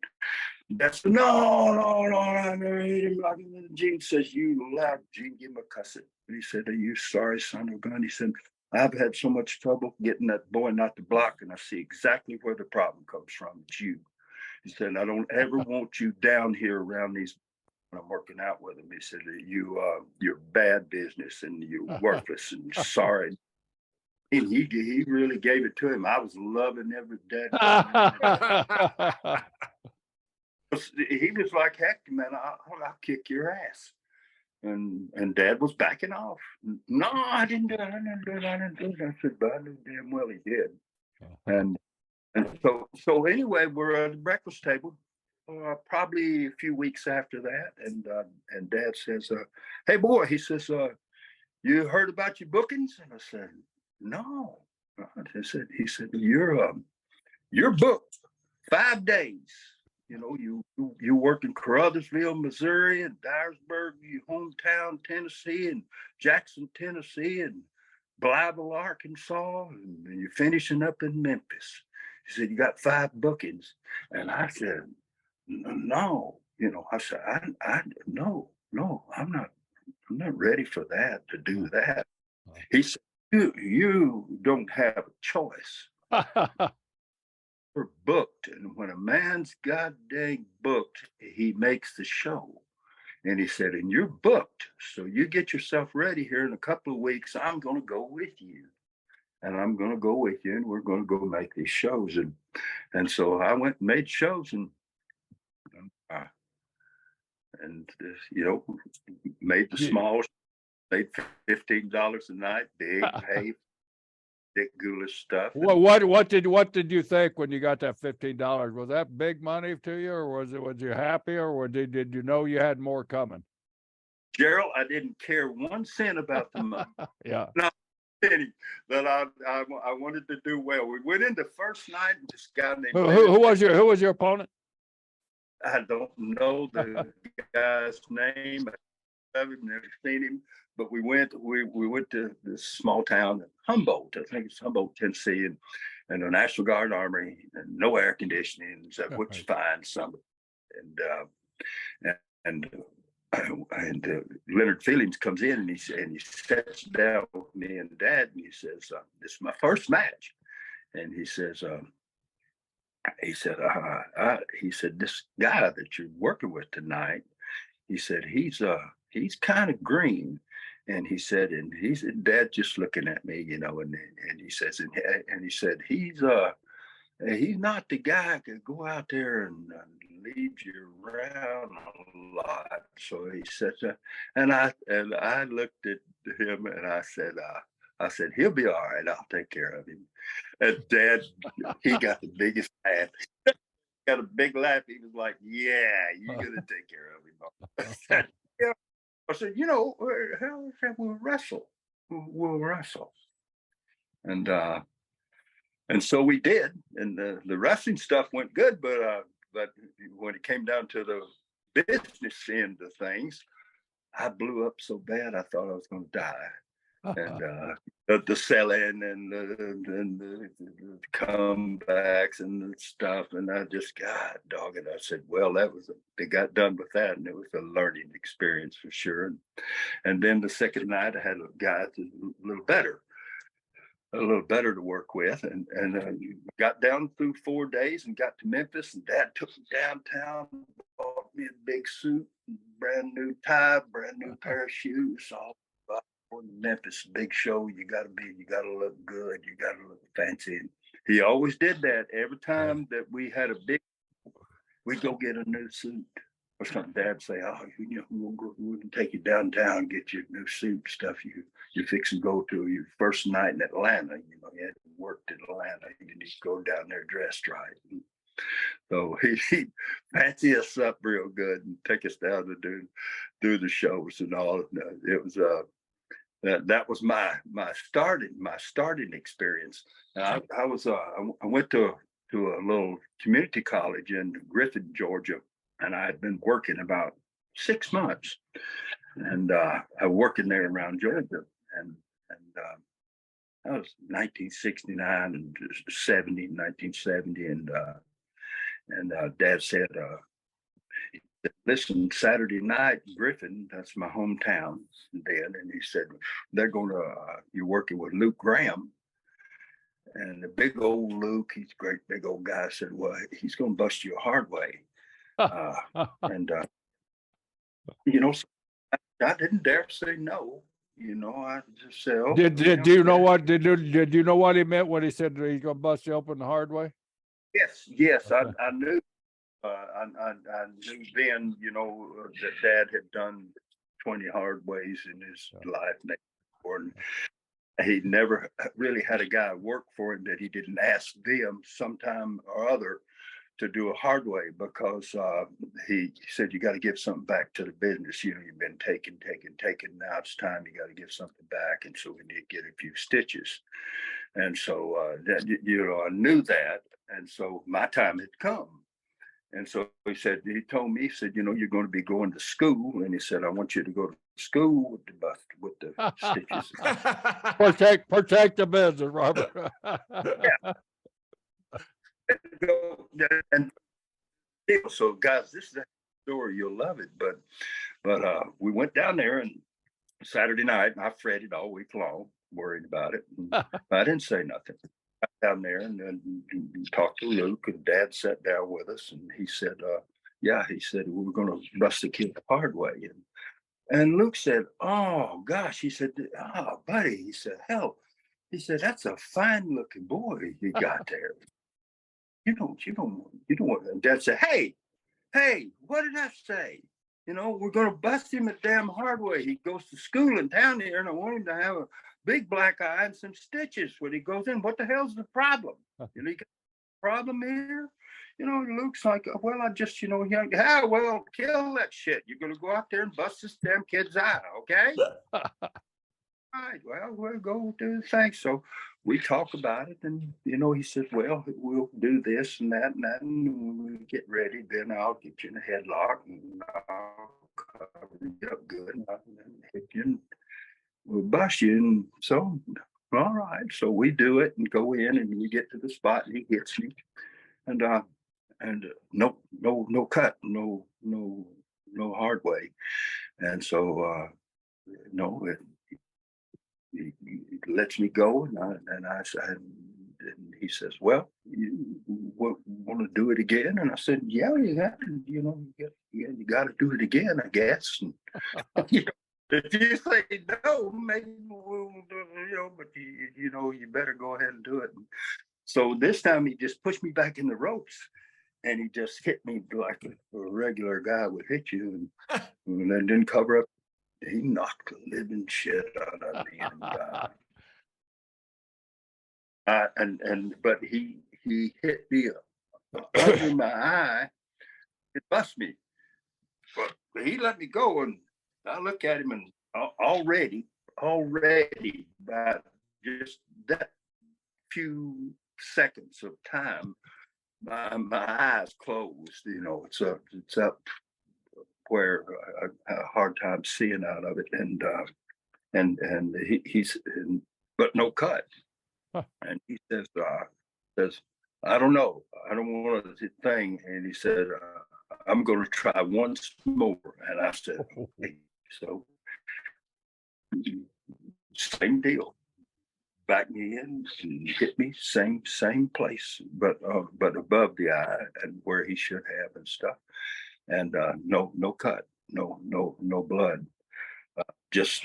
Dad said, "No, I never hit him like that." Gene says, "You loud." Gene gave him a cuss it. And he said, "Are you sorry, son of a gun?" He said, "I've had so much trouble getting that boy not to block, and I see exactly where the problem comes from. It's you." He said, "I don't ever want you down here around these when I'm working out with him." He said, "You're bad business, and you're worthless, and you're sorry." And he really gave it to him. I was loving every day. He was like, "Heck, man, I'll kick your ass." And Dad was backing off. "No, I didn't do it. I didn't do it. I said, "But I knew damn well he did." And so anyway, we're at the breakfast table, probably a few weeks after that, and Dad says, "Hey boy," he says, "you heard about your bookings?" And I said, "No." He said, "You're booked 5 days. You work in Caruthersville, Missouri, and Dyersburg, your hometown, Tennessee, and Jackson, Tennessee, and Blytheville, Arkansas, and you're finishing up in Memphis." He said, "You got 5 bookings." And I said, "No." I said, no, I'm not ready for that, to do that. He said, you don't have a choice. We're booked. And when a man's god dang booked, he makes the show. And he said, "And you're booked. So you get yourself ready here in a couple of weeks. I'm going to go with you. And I'm going to go with you, and we're going to go make these shows." And so I went and made shows, and made the small, made $15 a night, big pay, Dick Ghoulish stuff. What did you think when you got that $15? Was that big money to you, or was you happy, or did you know you had more coming? Gerald, I didn't care 1 cent about the money. Yeah. Penny that I wanted to do well. We went into first night and this guy named Who was your opponent? I don't know the guy's name. I've never seen him, but we went to this small town, Humboldt, I think it's Humboldt, Tennessee, and the National Guard Army, and no air conditioning, so which fine summer, and Leonard Feelings comes in and he sits down with me and Dad and he says, "This is my first match," and he said, "This guy that you're working with tonight," he said, he's kind of green. And he said, Dad just looking at me, you know, and he says, and he said, he's not the guy that could go out there and lead you around a lot. So he said, and I looked at him and I said, he'll be all right. I'll take care of him. And Dad, he got the biggest laugh. Got a big laugh. He was like, "Yeah, you're gonna take care of him." I said, "Yeah." I said, "You know, we'll wrestle. We'll wrestle." And so we did, and the wrestling stuff went good, but when it came down to the business end of things, I blew up so bad I thought I was going to die. And the selling and the comebacks and the stuff, and I just, God dog it. I said, well, they got done with that, and it was a learning experience for sure. And then the second night, I had a guy that's a little better to work with, and got down through 4 days and got to Memphis, and Dad took me downtown, bought me a big suit, brand new tie, brand new pair of shoes, all for the Memphis big show. You gotta look good, you gotta look fancy. And he always did that. Every time that we had a big, we'd go get a new suit. Or something. Dad say, "Oh, you know, we can take you downtown, get you a new suit stuff. You fix and go to your first night in Atlanta. You know, you hadn't worked in Atlanta. You need to go down there dressed right." And so he fancy us up real good and take us down to do the shows and all. It was that was my starting experience. And I went to a little community college in Griffin, Georgia, and I had been working about 6 months, and I was working there around Georgia, and that was 1969 and 1970, and Dad said, "Listen, Saturday night, Griffin, that's my hometown then," and he said, "You're working with Luke Graham." And the big old Luke, he's a great big old guy, said, "Well, he's going to bust you a hard way." And you know, I didn't dare say no. You know, I just said, "Oh." Did you know what did you know what he meant when he said he's gonna bust you open the hard way? Yes, I knew. I knew then, you know, that Dad had done 20 hard ways in his life, and he never really had a guy work for him that he didn't ask them sometime or other to do a hard way, because he said, "You got to give something back to the business. You know, you've been taking. Now it's time you got to give something back." And so we need to get a few stitches. And so that, you know, I knew that, and so my time had come. And so he told me, he said, "You know, you're going to be going to school," and he said, "I want you to go to school with the stitches." protect the business, Robert. Yeah. And so, guys, this is a story, you'll love it. But we went down there, and Saturday night, and I fretted all week long, worried about it. And I didn't say nothing. I got down there and talked to Luke, and Dad sat down with us, and he said, "Yeah," he said, "we were going to bust the kid the hard way." And Luke said, "Oh gosh," he said, "Oh buddy," he said, "hell," he said, "that's a fine looking boy you got there. You don't want." And Dad said, hey, what did I say? You know, we're going to bust him a damn hard way. He goes to school in town here, and I want him to have a big black eye and some stitches when he goes in. What the hell's the problem? You know, you got a problem here? Luke's like, well, I just, yeah, well, kill that shit. You're going to go out there and bust this damn kid's eye, okay? All right, well, we'll go do the thing. So we talk about it, and, he said, well, we'll do this and that, and when we get ready, then I'll get you in a headlock, and I'll cover you up good, and I'll hit you, and we'll bust you. And so, all right. So we do it and go in, and we get to the spot, and he hits me. And no cut, no hard way. And so no, he lets me go, and I said, and he says, well, you want to do it again? And I said, yeah, you got to, you got to do it again, I guess. And, if you say no, maybe we'll, but you better go ahead and do it. And so this time he just pushed me back in the ropes, and he just hit me like a regular guy would hit you, and then didn't cover up. He knocked the living shit out of me, but he hit me under my eye. It bust me, but he let me go, and I look at him, and already by just that few seconds of time, my eyes closed. It's up where I had a hard time seeing out of it, and he's but no cut. Huh. And he says, I don't know, I don't want to thing. And he said, I'm going to try once more. And I said, okay. So same deal. Back me in and hit me, same place, but above the eye and where he should have and stuff. And no cut, no blood, just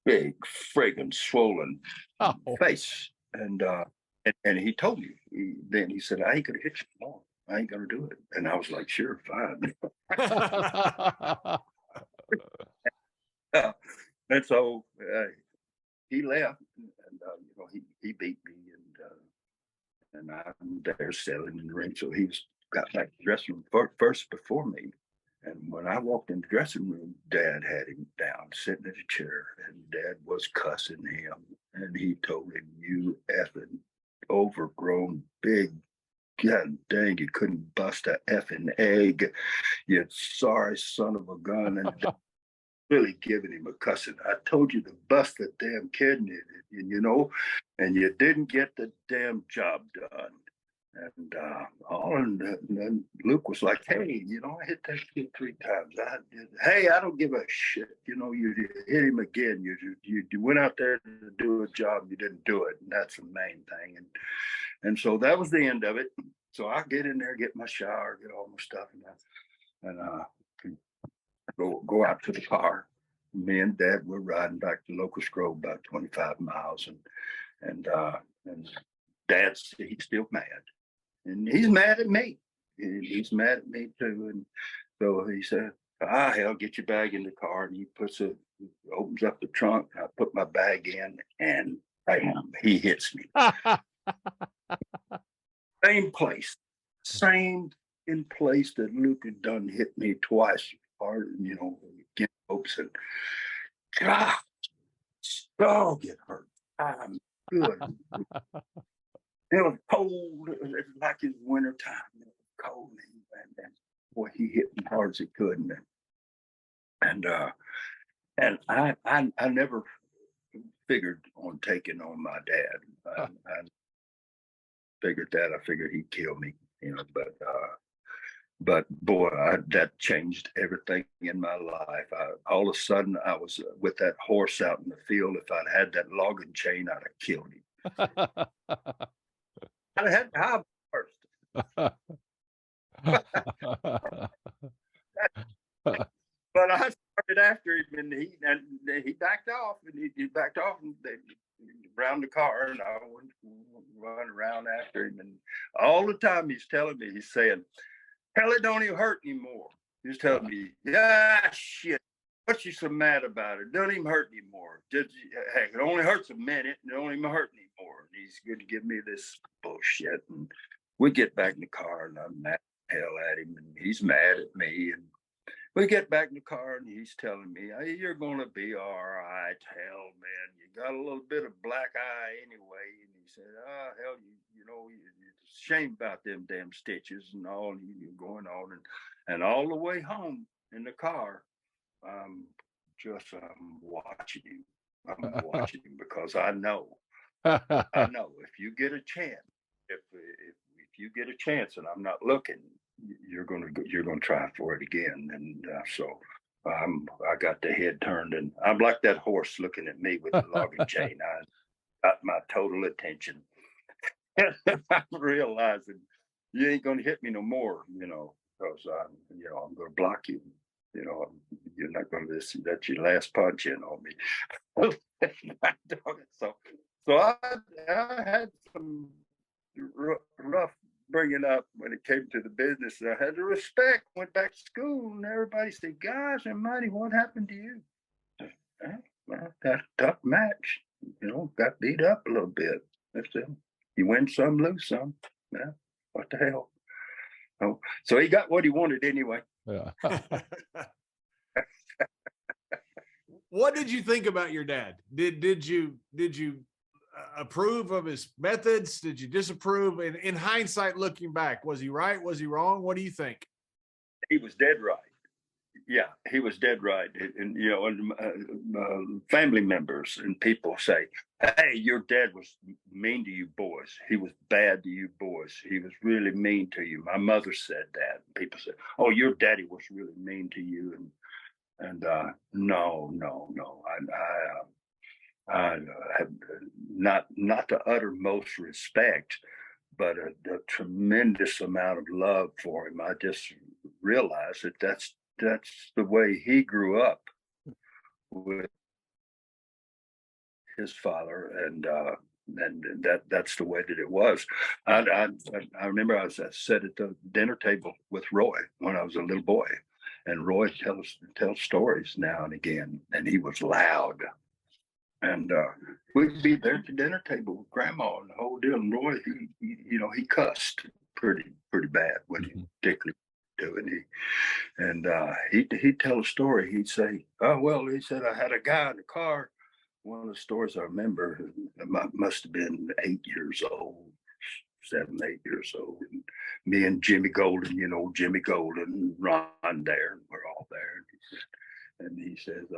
big friggin' swollen face. And he told me, then he said, I ain't gonna hit you more. I ain't gonna do it. And I was like, sure, fine. And so he left, and he beat me, and I'm there selling in the ring. So he got back to the dressing room first before me. And when I walked in the dressing room, Dad had him down, sitting in a chair, and Dad was cussing him. And he told him, you effing overgrown big, God dang, you couldn't bust a effing egg, you sorry son of a gun. And really giving him a cussing. I told you to bust the damn kid, and you didn't get the damn job done. And then Luke was like, hey, I hit that kid 3 times. Hey, I don't give a shit. You hit him again. You went out there to do a job, you didn't do it. And that's the main thing. And so that was the end of it. So I get in there, get my shower, get all my stuff, and go out to the car. Me and Dad were riding back to Locust Grove, about 25 miles, and Dad's he's still mad, and he's mad at me. He's mad at me too. And so he said, hell, get your bag in the car. And he opens up the trunk. I put my bag in, and bam, he hits me. Same place that Luke had done hit me twice hard, against ropes, and God, so get hurt. I'm good. It was cold. It was like it's winter time. It was cold, and boy, he hit me hard as he could, and I never figured on taking on my dad. I figured that. I figured he'd kill me, but boy, that changed everything in my life. All of a sudden, I was with that horse out in the field. If I'd had that logging chain, I'd have killed him. I had to hide first. But I started after him, and he backed off, and he backed off, and around the car, and I went run around after him, and all the time he's telling me, he's saying, hell, it don't even hurt anymore. He's telling me, shit, what you so mad about it? Don't even hurt anymore. Heck, it only hurts a minute, and it don't even hurt anymore. And he's going to give me this bullshit, and we get back in the car, and I'm mad hell at him, and he's mad at me. And we get back in the car, and he's telling me, hey, you're going to be all right. Hell, man, you got a little bit of black eye anyway. And he said, oh, hell, you know, you're ashamed about them damn stitches and all you're going on. And all the way home in the car, just watching him. I'm watching him because I know if you get a chance, if you get a chance and I'm not looking, you're gonna try for it again. And so I got the head turned, and I'm like that horse looking at me with the logging chain. I got my total attention. I'm realizing you ain't gonna hit me no more, you know, because I'm gonna block you. You know, you're not gonna listen. That's your last punch in on me. so I had some rough bringing up when it came to the business. I had to respect, went back to school, and everybody said, gosh almighty, what happened to you? Well, got a tough match, you know, got beat up a little bit. That's it. You win some, lose some. Yeah, what the hell? Oh, so he got what he wanted anyway. Yeah. What did you think about your dad? Did you approve of his methods? Did you disapprove? And in hindsight, looking back, was he right? Was he wrong? What do you think? He was dead right. Yeah, he was dead right. And you know, and family members and people say, hey, your dad was mean to you boys. He was bad to you boys. He was really mean to you. My mother said that. People said, oh, your daddy was really mean to you. And no. I have not the uttermost respect, but a tremendous amount of love for him. I just realized that that's the way he grew up with his father, and that's the way that it was. I remember I sat at the dinner table with Roy when I was a little boy, and Roy tells stories now and again, and he was loud. And we'd be there at the dinner table with Grandma and the whole deal. And Roy, he cussed pretty bad when he particularly doing. He'd tell a story. He'd say, "Oh well," he said, "I had a guy in the car." One of the stories I remember, must have been 8 years old, 7, 8 years old. And me and Jimmy Golden, Jimmy Golden, Ron there, we're all there. And he says,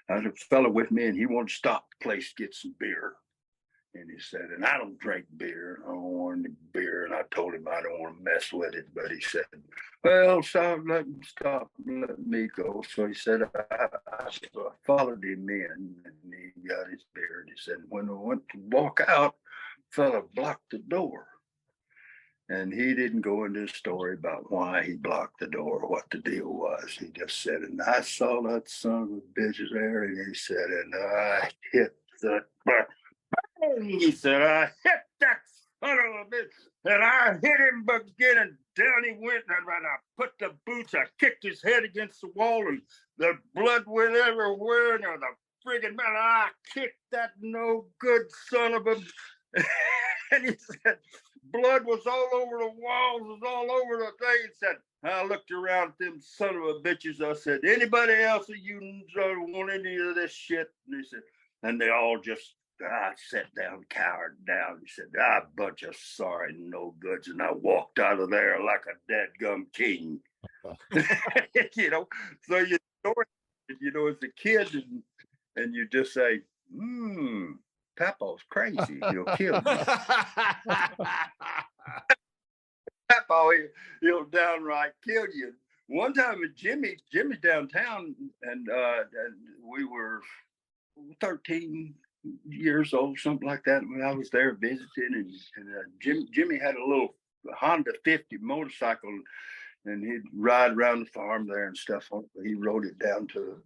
I had a fellow with me, and he wanted to stop the place to get some beer. And he said, and I don't drink beer. I don't want any beer. And I told him I don't want to mess with it. But he said, well, let me go. So he said, I followed him in, and he got his beer. And he said, when I went to walk out, the fella blocked the door. And he didn't go into the story about why he blocked the door or what the deal was. He just said, and I saw that son of a bitch there, and he said, and I hit the, he said, I hit that son of a bitch, and I hit him again, and down he went, and I put the boots, I kicked his head against the wall, and the blood went everywhere, and the friggin' man, I kicked that no good son of a, and he said, blood was all over the walls, was all over the thing. He said, I looked around at them son of a bitches. I said, anybody else of you want any of this shit? And he said, and they all just, sat down, cowered down. He said, bunch of sorry no goods. And I walked out of there like a dadgum king. So as a kid, and you just say, Papa's crazy. He'll kill me. Papa, he'll downright kill you. One time with Jimmy downtown, and we were 13 years old, something like that, when I was there visiting, and Jimmy had a little Honda 50 motorcycle, and he'd ride around the farm there and stuff. He rode it down to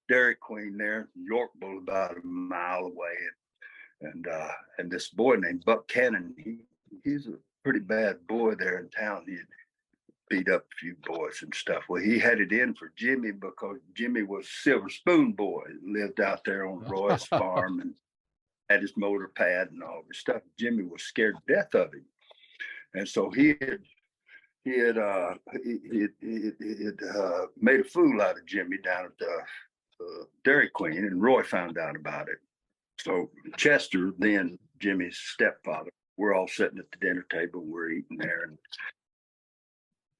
Dairy Queen there, Yorkville, about a mile away. And this boy named Buck Cannon, he's a pretty bad boy there in town. He had beat up a few boys and stuff. Well, he had it in for Jimmy because Jimmy was Silver Spoon boy, lived out there on Roy's farm and had his motor pad and all this stuff. Jimmy was scared to death of him. And so he he had made a fool out of Jimmy down at the Dairy Queen, and Roy found out about it. So Chester, then Jimmy's stepfather, we're all sitting at the dinner table, we're eating there,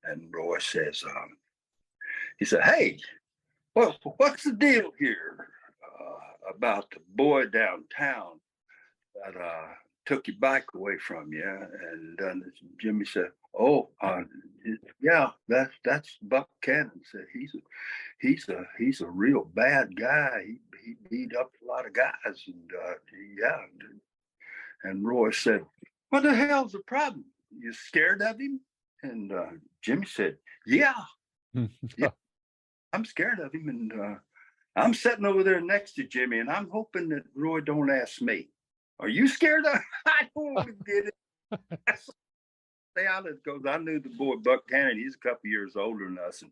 and Roy says, he said, "Hey, what's the deal here about the boy downtown that took your bike away from you?" And Jimmy said, "Oh, yeah, that's Buck Cannon." Said he's a real bad guy. He beat up a lot of guys, and yeah. And Roy said, "What the hell's the problem? You scared of him?" And Jimmy said, "Yeah, yeah, I'm scared of him." And I'm sitting over there next to Jimmy, and I'm hoping that Roy don't ask me, "Are you scared of him?" I don't want to get it. Because I knew the boy Buck Cannon. He's a couple years older than us,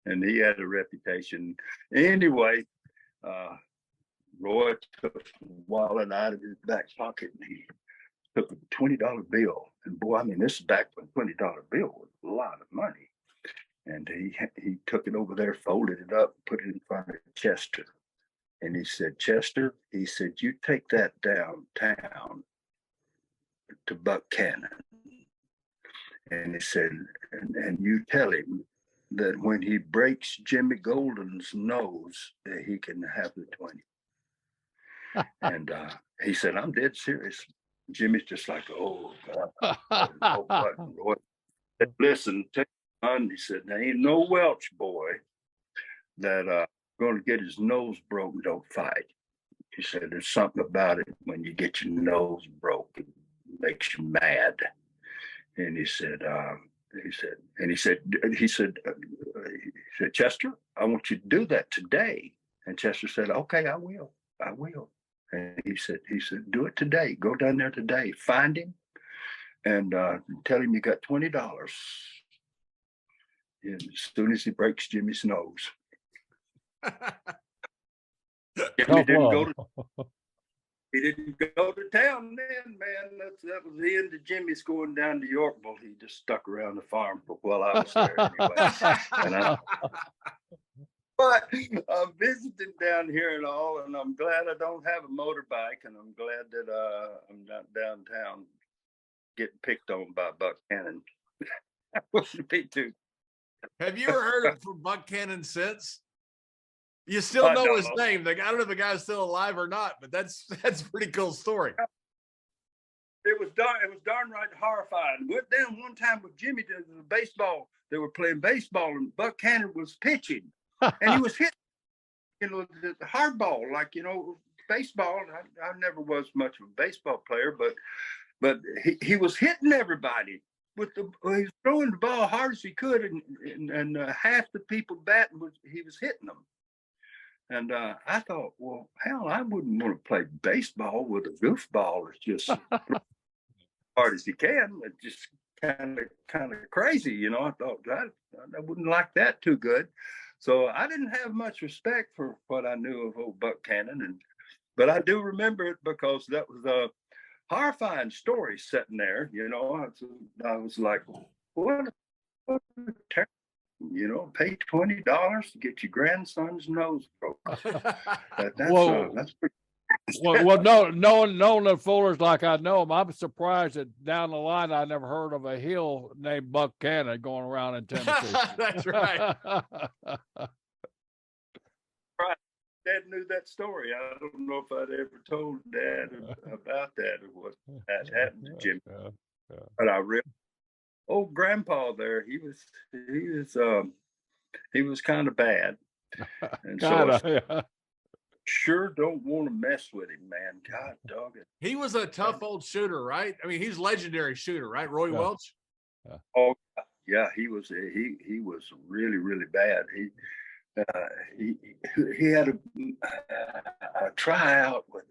and he had a reputation. Anyway, Roy took a wallet out of his back pocket, and he took a $20 bill. And boy, I mean, this is back when $20 bill was a lot of money. And he took it over there, folded it up, put it in front of Chester. And he said, "Chester," he said, "you take that downtown to Buck Cannon." And he said, and you tell him that when he breaks Jimmy Golden's nose, that he can have the 20. And he said, "I'm dead serious." Jimmy's just like, "Oh, God." Oh, what, Roy? "Listen, son," he said, "there ain't no Welch boy that going to get his nose broken don't fight." He said, "There's something about it when you get your nose broken, it makes you mad." And he said, "Chester, I want you to do that today." And Chester said, "Okay, I will. And he said, "Do it today. Go down there today. Find him and tell him you got $20. And as soon as he breaks Jimmy's nose." Jimmy didn't go to town then, man. That was the end of Jimmy's going down to Yorkville. He just stuck around the farm for while I was there anyway. But I'm visiting down here and all, and I'm glad I don't have a motorbike, and I'm glad that I'm not downtown getting picked on by Buck Cannon. That wouldn't be too. Have you ever heard from Buck Cannon since? You still know his name. I don't know if the guy's still alive or not, but that's a pretty cool story. It was darn right horrifying. Went down one time with Jimmy to the baseball. They were playing baseball, and Buck Cannon was pitching, and he was hitting, the hard ball, like, baseball. I never was much of a baseball player, but he was hitting everybody with he was throwing the ball hard as he could, and half the people batting he was hitting them. And I thought, well, hell, I wouldn't want to play baseball with a goofball that's just hard as he can. It's just kind of crazy, I thought I wouldn't like that too good. So I didn't have much respect for what I knew of old Buck Cannon, but I do remember it because that was a horrifying story sitting there. I was like, what a terrible, pay $20 to get your grandson's nose broken. That's pretty. Well, knowing the Fullers like I know them, I'm surprised that down the line I never heard of a heel named Buck Cannon going around in Tennessee. That's right. Dad knew that story. I don't know if I'd ever told Dad about that or what had happened to Jimmy. But I really, old Grandpa there, he was kind of bad, and so sure don't want to mess with him, man. God dog it. He was a tough old shooter, right? I mean, he's a legendary shooter, right? Roy Welch. Oh yeah, he was really, really bad. He had a tryout with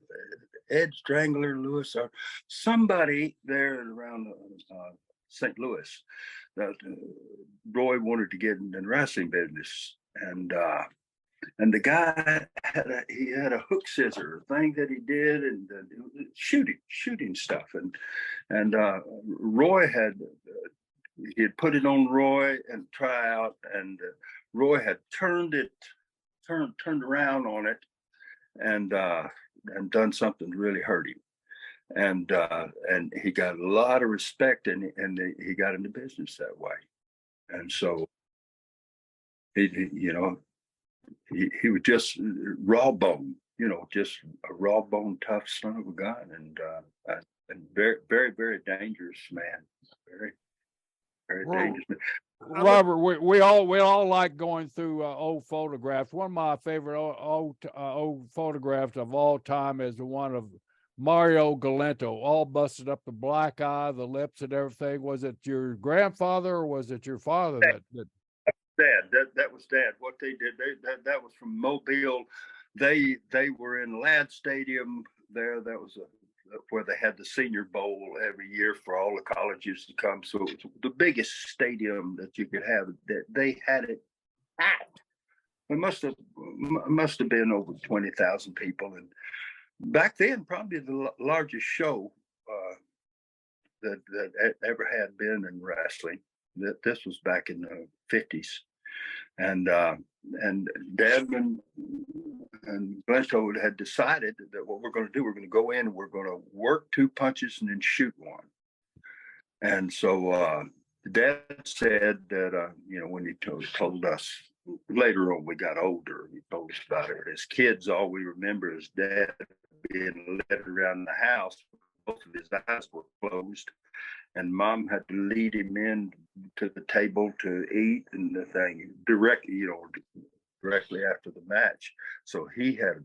Ed Strangler Lewis or somebody there around St. Louis that Roy wanted to get in the wrestling business, and the guy had a hook scissor thing that he did, and shooting stuff, and Roy had he had put it on Roy and tryout, and Roy had turned around on it, and done something to really hurt him. And he got a lot of respect, and he got into business that way. And so he was just raw bone, just a raw bone, tough son of a gun, and very, very, very dangerous man. Very, very dangerous man. Robert, we all like going through old photographs. One of my favorite old photographs of all time is the one of Mario Galento, all busted up, the black eye, the lips, and everything. Was it your grandfather or was it your father that Dad? That was Dad. What they did, that was from Mobile. They were in Ladd Stadium there. That was where they had the Senior Bowl every year for all the colleges to come. So it was the biggest stadium that you could have. That they had it packed. It must have been over 20,000 people, and back then probably the largest show that ever had been in wrestling. That this was back in the 50s, and Dad and Brisco had decided that what we're going to do, we're going to go in and we're going to work 2 punches and then shoot 1. And so Dad said that when he told us later on, we got older, and he told us about it. As kids, all we remember is Dad being led around the house. Both of his eyes were closed, and Mom had to lead him in to the table to eat and the thing directly after the match. So he had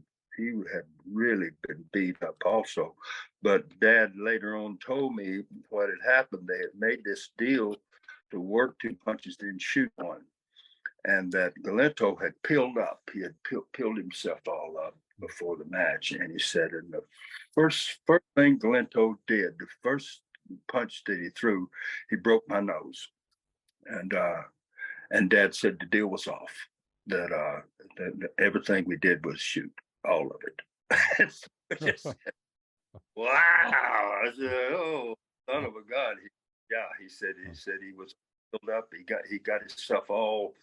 really been beat up also. But Dad later on told me what had happened. They had made this deal to work 2 punches, then shoot 1. And that Galento had peeled up. He had peeled himself all up before the match. And he said, and the first thing Galento did, the first punch that he threw, he broke my nose. And Dad said the deal was off. That everything we did was shoot, all of it. So wow! I said, "Oh, son of a gun!" He said he was filled up. He got himself all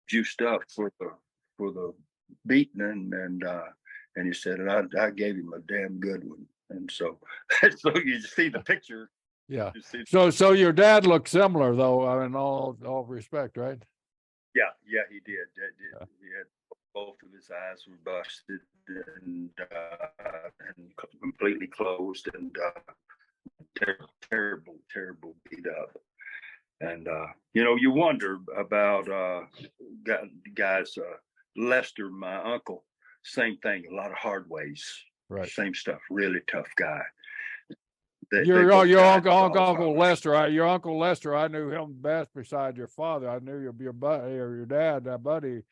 juiced up for the beating, and he said, and I gave him a damn good one. And so you see the picture. Yeah. So your dad looked similar, though, in all respect, right? Yeah, he did. He had both of his eyes were busted and completely closed, and terrible beat up. And you wonder about guys. Lester, my uncle, same thing. A lot of hard ways. Right. Same stuff. Really tough guy. Your uncle Lester. Your uncle Lester. I knew him best beside your father. I knew your buddy or your dad, buddy,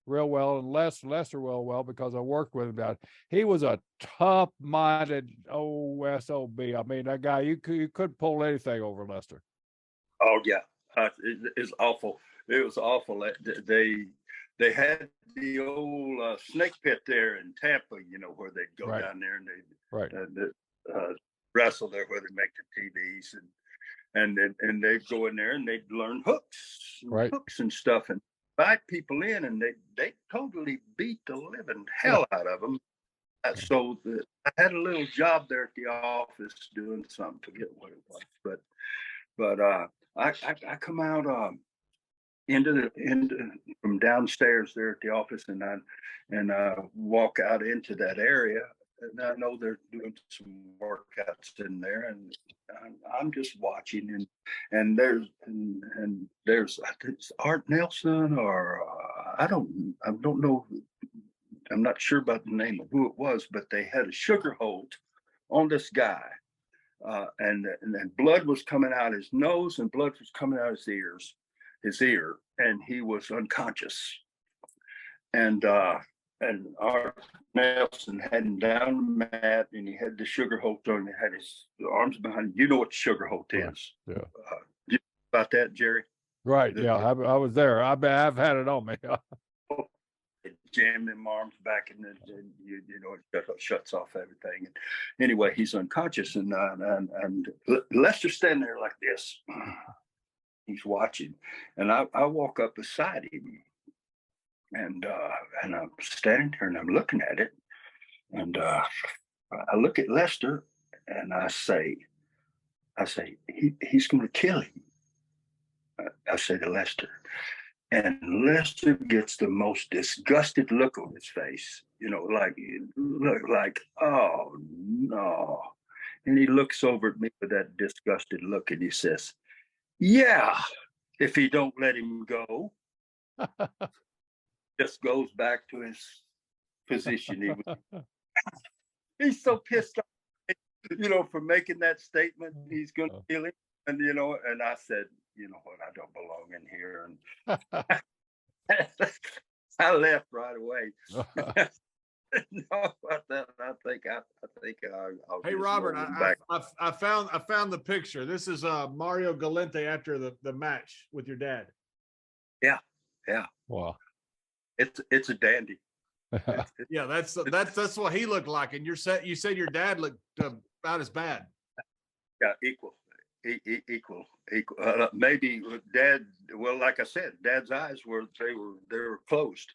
real well, and Lester well because I worked with him. He was a tough-minded SOB. I mean, that guy, you couldn't pull anything over Lester. Oh yeah, it's awful. It was awful. They had the old snake pit there in Tampa, where they'd go down there and they'd wrestle there, where they make the TVs, and they'd go in there and they'd learn hooks and stuff, and invite people in, and they totally beat the living hell out of them. So I had a little job there at the office doing something, forget what it was, but I come out into from downstairs there at the office, and I walk out into that area, and I know they're doing some workouts in there, and I'm just watching, and there's I think it's Art Nelson, or I don't know, I'm not sure about the name of who it was, but they had a sugar hold on this guy, and blood was coming out his nose, and blood was coming out his ear, and he was unconscious, and Art Nelson had him down the mat, and he had the sugar hold on, and he had his arms behind him. You know what sugar hold is? Yeah. You know about that, Jerry? Right. Yeah, I was there. I've had it on me. jam them arms back, and then you know it shuts off everything. And anyway, he's unconscious, and Lester's standing there like this. He's watching, and I walk up beside him, and I'm standing there and I'm looking at it, and I look at Lester, and I say, he's going to kill him. I say to Lester, and Lester gets the most disgusted look on his face, you know, like, oh no. And he looks over at me with that disgusted look, and he says, yeah, if he don't let him go. Just goes back to his position. He's so pissed off, you know, for making that statement. He's going to kill him. And, you know, and I said, you know what, I don't belong in here. And I left right away. No, I think I'll Hey, Robert, I found the picture. This is Mario Galante after the match with your dad. Yeah. Wow. It's a dandy. Yeah, that's what he looked like. And you said your dad looked about as bad. Yeah, equal. Maybe Dad. Well, like I said, Dad's eyes were closed,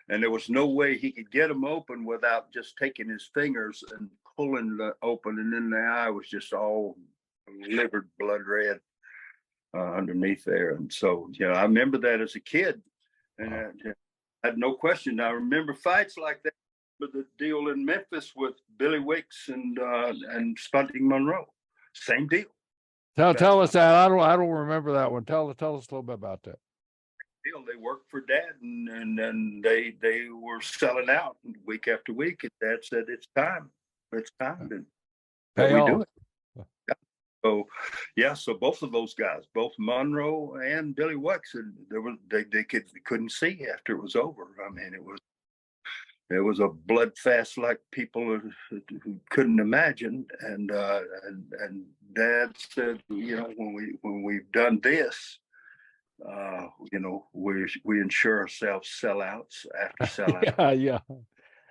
and there was no way he could get them open without just taking his fingers and pulling open, and then the eye was just all livered, blood red underneath there. And so, you know, I remember that as a kid, and I had no question. I remember fights like that. But the deal in Memphis with Billy Wicks and Sputnik Monroe, same deal. Tell us that. I don't remember that one. Tell us a little bit about that. They worked for Dad, and they were selling out week after week. And Dad said, "It's time. It's time." And Pay we off. do it. So, yeah. So both of those guys, both Monroe and Billy Wicks, they couldn't see after it was over. I mean, it was a blood fest like people who couldn't imagine. And Dad said, you know, when we've done this, you know, we ensure ourselves sellouts after sellout. Yeah.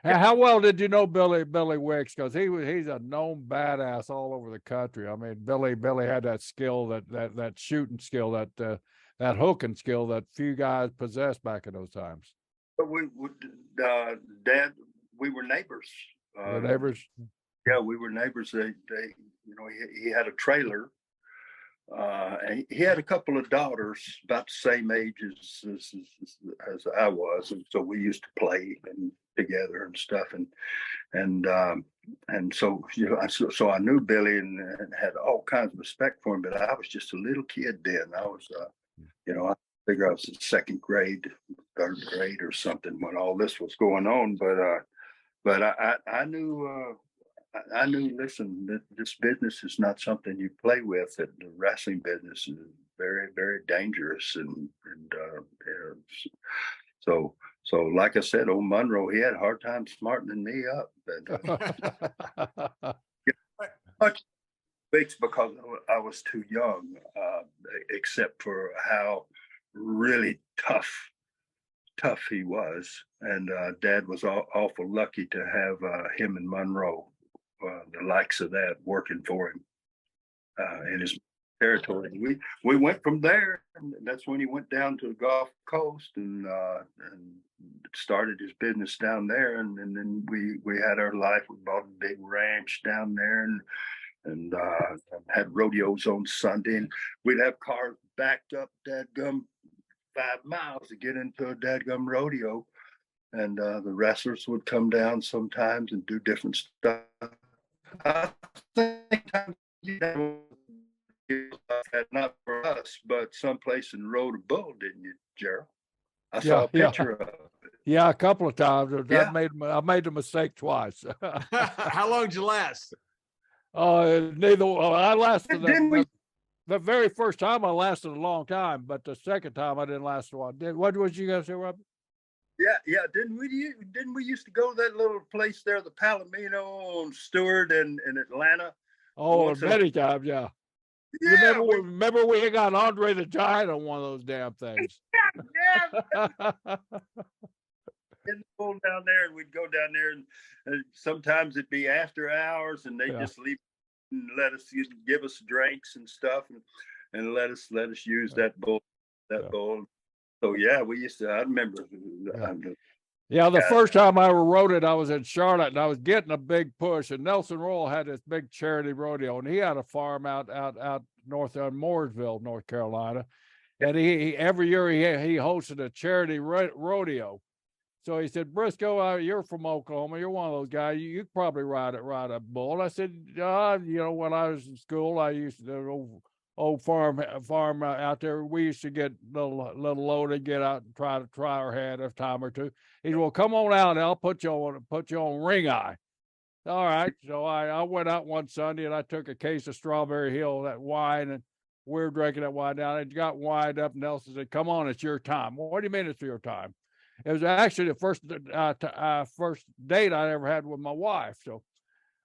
How well did you know Billy Wicks? Because he's a known badass all over the country. I mean, Billy had that skill, that shooting skill, that hooking skill that few guys possessed back in those times. But Dad, we were neighbors. Neighbors. Yeah, we were neighbors. They you know, he had a trailer. And he had a couple of daughters about the same age as I was, and so we used to play together and stuff. And so, you know, so I knew Billy and had all kinds of respect for him. But I was just a little kid then. I was, you know, I figure I was in second grade, third grade, or something when all this was going on. But I knew. I knew, listen, this business is not something you play with. That the wrestling business is very, very dangerous, and so like I said, old Monroe, he had a hard time smartening me up. But because I was too young, except for how really tough he was, and Dad was awful lucky to have him and Monroe. The likes of that working for him in his territory. We went from there, and that's when he went down to the Gulf Coast and started his business down there. And then we had our life. We bought a big ranch down there, and had rodeos on Sunday. And we'd have cars backed up dadgum 5 miles to get into a dadgum rodeo. And the wrestlers would come down sometimes and do different stuff. I think not for us, but someplace in Rode a Bull, didn't you, Gerald? I saw a picture of it. Yeah, a couple of times. I made the mistake twice. How long did you last? Neither. I lasted. The very first time I lasted a long time, but the second time I didn't last a while. What was you guys say, Robert? Yeah. Didn't we used to go to that little place there, the Palomino on Stewart in Atlanta? Oh, many times, yeah. Yeah. Remember we got Andre the Giant on one of those damn things. Yeah. in the bull down there, and we'd go down there, and sometimes it'd be after hours, and they just leave and let us give us drinks and stuff, and let us use that bull. So yeah, we used to. I remember. The first time I ever rode it, I was in Charlotte, and I was getting a big push. And Nelson Royal had this big charity rodeo, and he had a farm out north of Mooresville, North Carolina. And he every year he hosted a charity rodeo. So he said, Brisco, you're from Oklahoma. You're one of those guys. You probably ride a bull. And I said, when I was in school, I used to old farm out there. We used to get little loaded, get out and try our hand a time or two. He said, well, come on out and I'll put you on ring eye. All right. So I went out one Sunday and I took a case of Strawberry Hill, that wine, and we were drinking that wine down. It got wined up. Nelson said, come on, it's your time. Well, what do you mean it's your time? It was actually the first date I ever had with my wife. So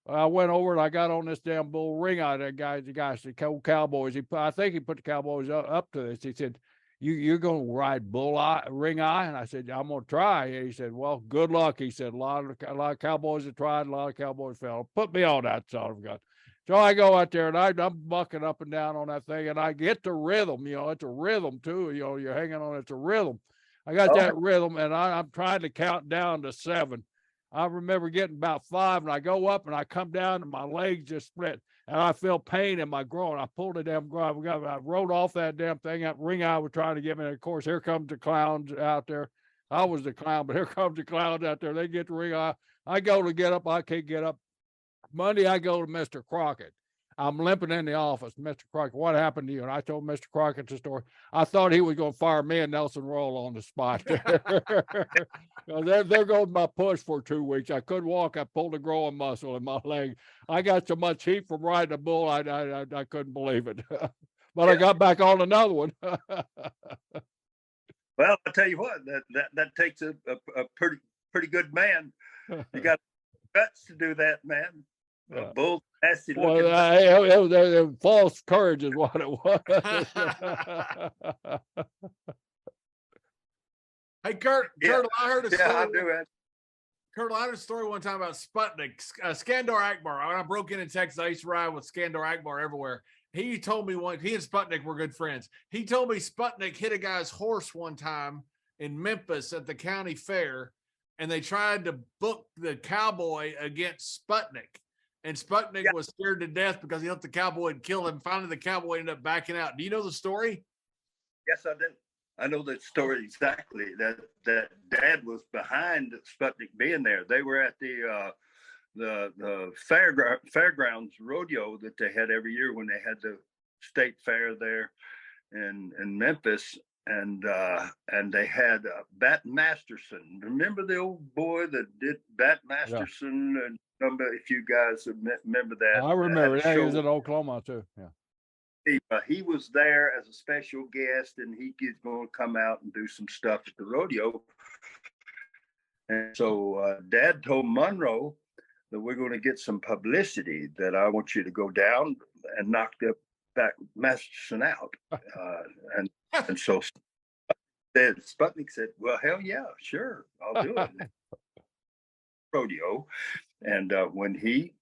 I went over and I got on this damn bull ring eye. The guy said, Cowboys. I think he put the Cowboys up to this. He said, you're going to ride ring eye? And I said, I'm going to try. And he said, well, good luck. He said, a lot of Cowboys have tried, a lot of Cowboys failed. Put me on that son of a gun. So I go out there and I'm bucking up and down on that thing, and I get the rhythm. It's a rhythm too. You're hanging on. It's a rhythm. I got that rhythm, and I'm trying to count down to 7. I remember getting about 5, and I go up and I come down, and my legs just split, and I feel pain in my groin. I pulled the damn groin. I rode off that damn thing. That ring eye was trying to get me. And of course, here comes the clowns out there. I was the clown, but here comes the clowns out there. They get the ring eye. I go to get up. I can't get up. Monday, I go to Mr. Crockett. I'm limping in the office. Mr. Crockett, what happened to you? And I told Mr. Crockett the story. I thought he was going to fire me and Nelson Royal on the spot. There goes my push for 2 weeks. I couldn't walk. I pulled a growing muscle in my leg. I got so much heat from riding a bull, I couldn't believe it. But I got back on another one. Well, I'll tell you what, that takes a pretty good man. You got guts to do that, man. A bull, nasty looking. Well, it was false courage is what it was. Hey, Kurt, I heard a story. I do it. Kurt, I heard a story one time about Sputnik, Skandar Akbar. When I broke in Texas, I used to ride with Skandar Akbar everywhere. He told me he and Sputnik were good friends. He told me Sputnik hit a guy's horse one time in Memphis at the county fair, and they tried to book the cowboy against Sputnik. And Sputnik was scared to death because he thought the cowboy would kill him. Finally, the cowboy ended up backing out. Do you know the story? Yes, I do. I know that story exactly. That Dad was behind Sputnik being there. They were at the fairgrounds rodeo that they had every year when they had the state fair there in Memphis. And they had Bat Masterson. Remember the old boy that did Bat Masterson? And if you guys remember that. I remember that. He was in Oklahoma too. Yeah. He was there as a special guest, and he's going to come out and do some stuff at the rodeo. And so Dad told Monroe that we're going to get some publicity, that I want you to go down and knock the Bat Masterson out. And so Sputnik said, well, hell yeah, sure, I'll do it. Rodeo. And when he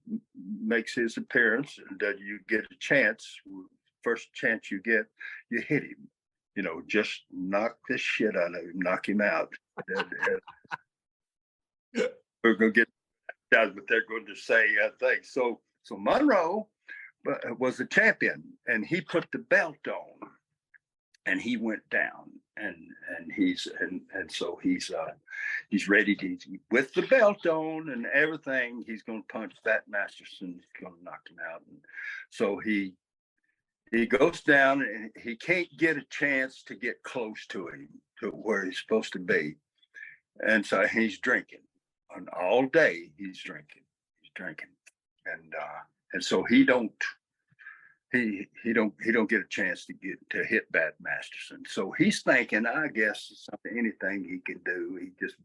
makes his appearance, that you get a chance, first chance you get, you hit him. Just knock the shit out of him, knock him out. We're going to get that, but they're going to say things. So Monroe was the champion, and he put the belt on, and he went down, and so he's ready to, with the belt on and everything. He's going to punch Bat Masterson. He's going to knock him out, and so he goes down, and he can't get a chance to get close to him, to where he's supposed to be, and so he's drinking, and all day he's drinking, and so he don't get a chance to hit Bat Masterson. So he's thinking, I guess, anything he can do, he just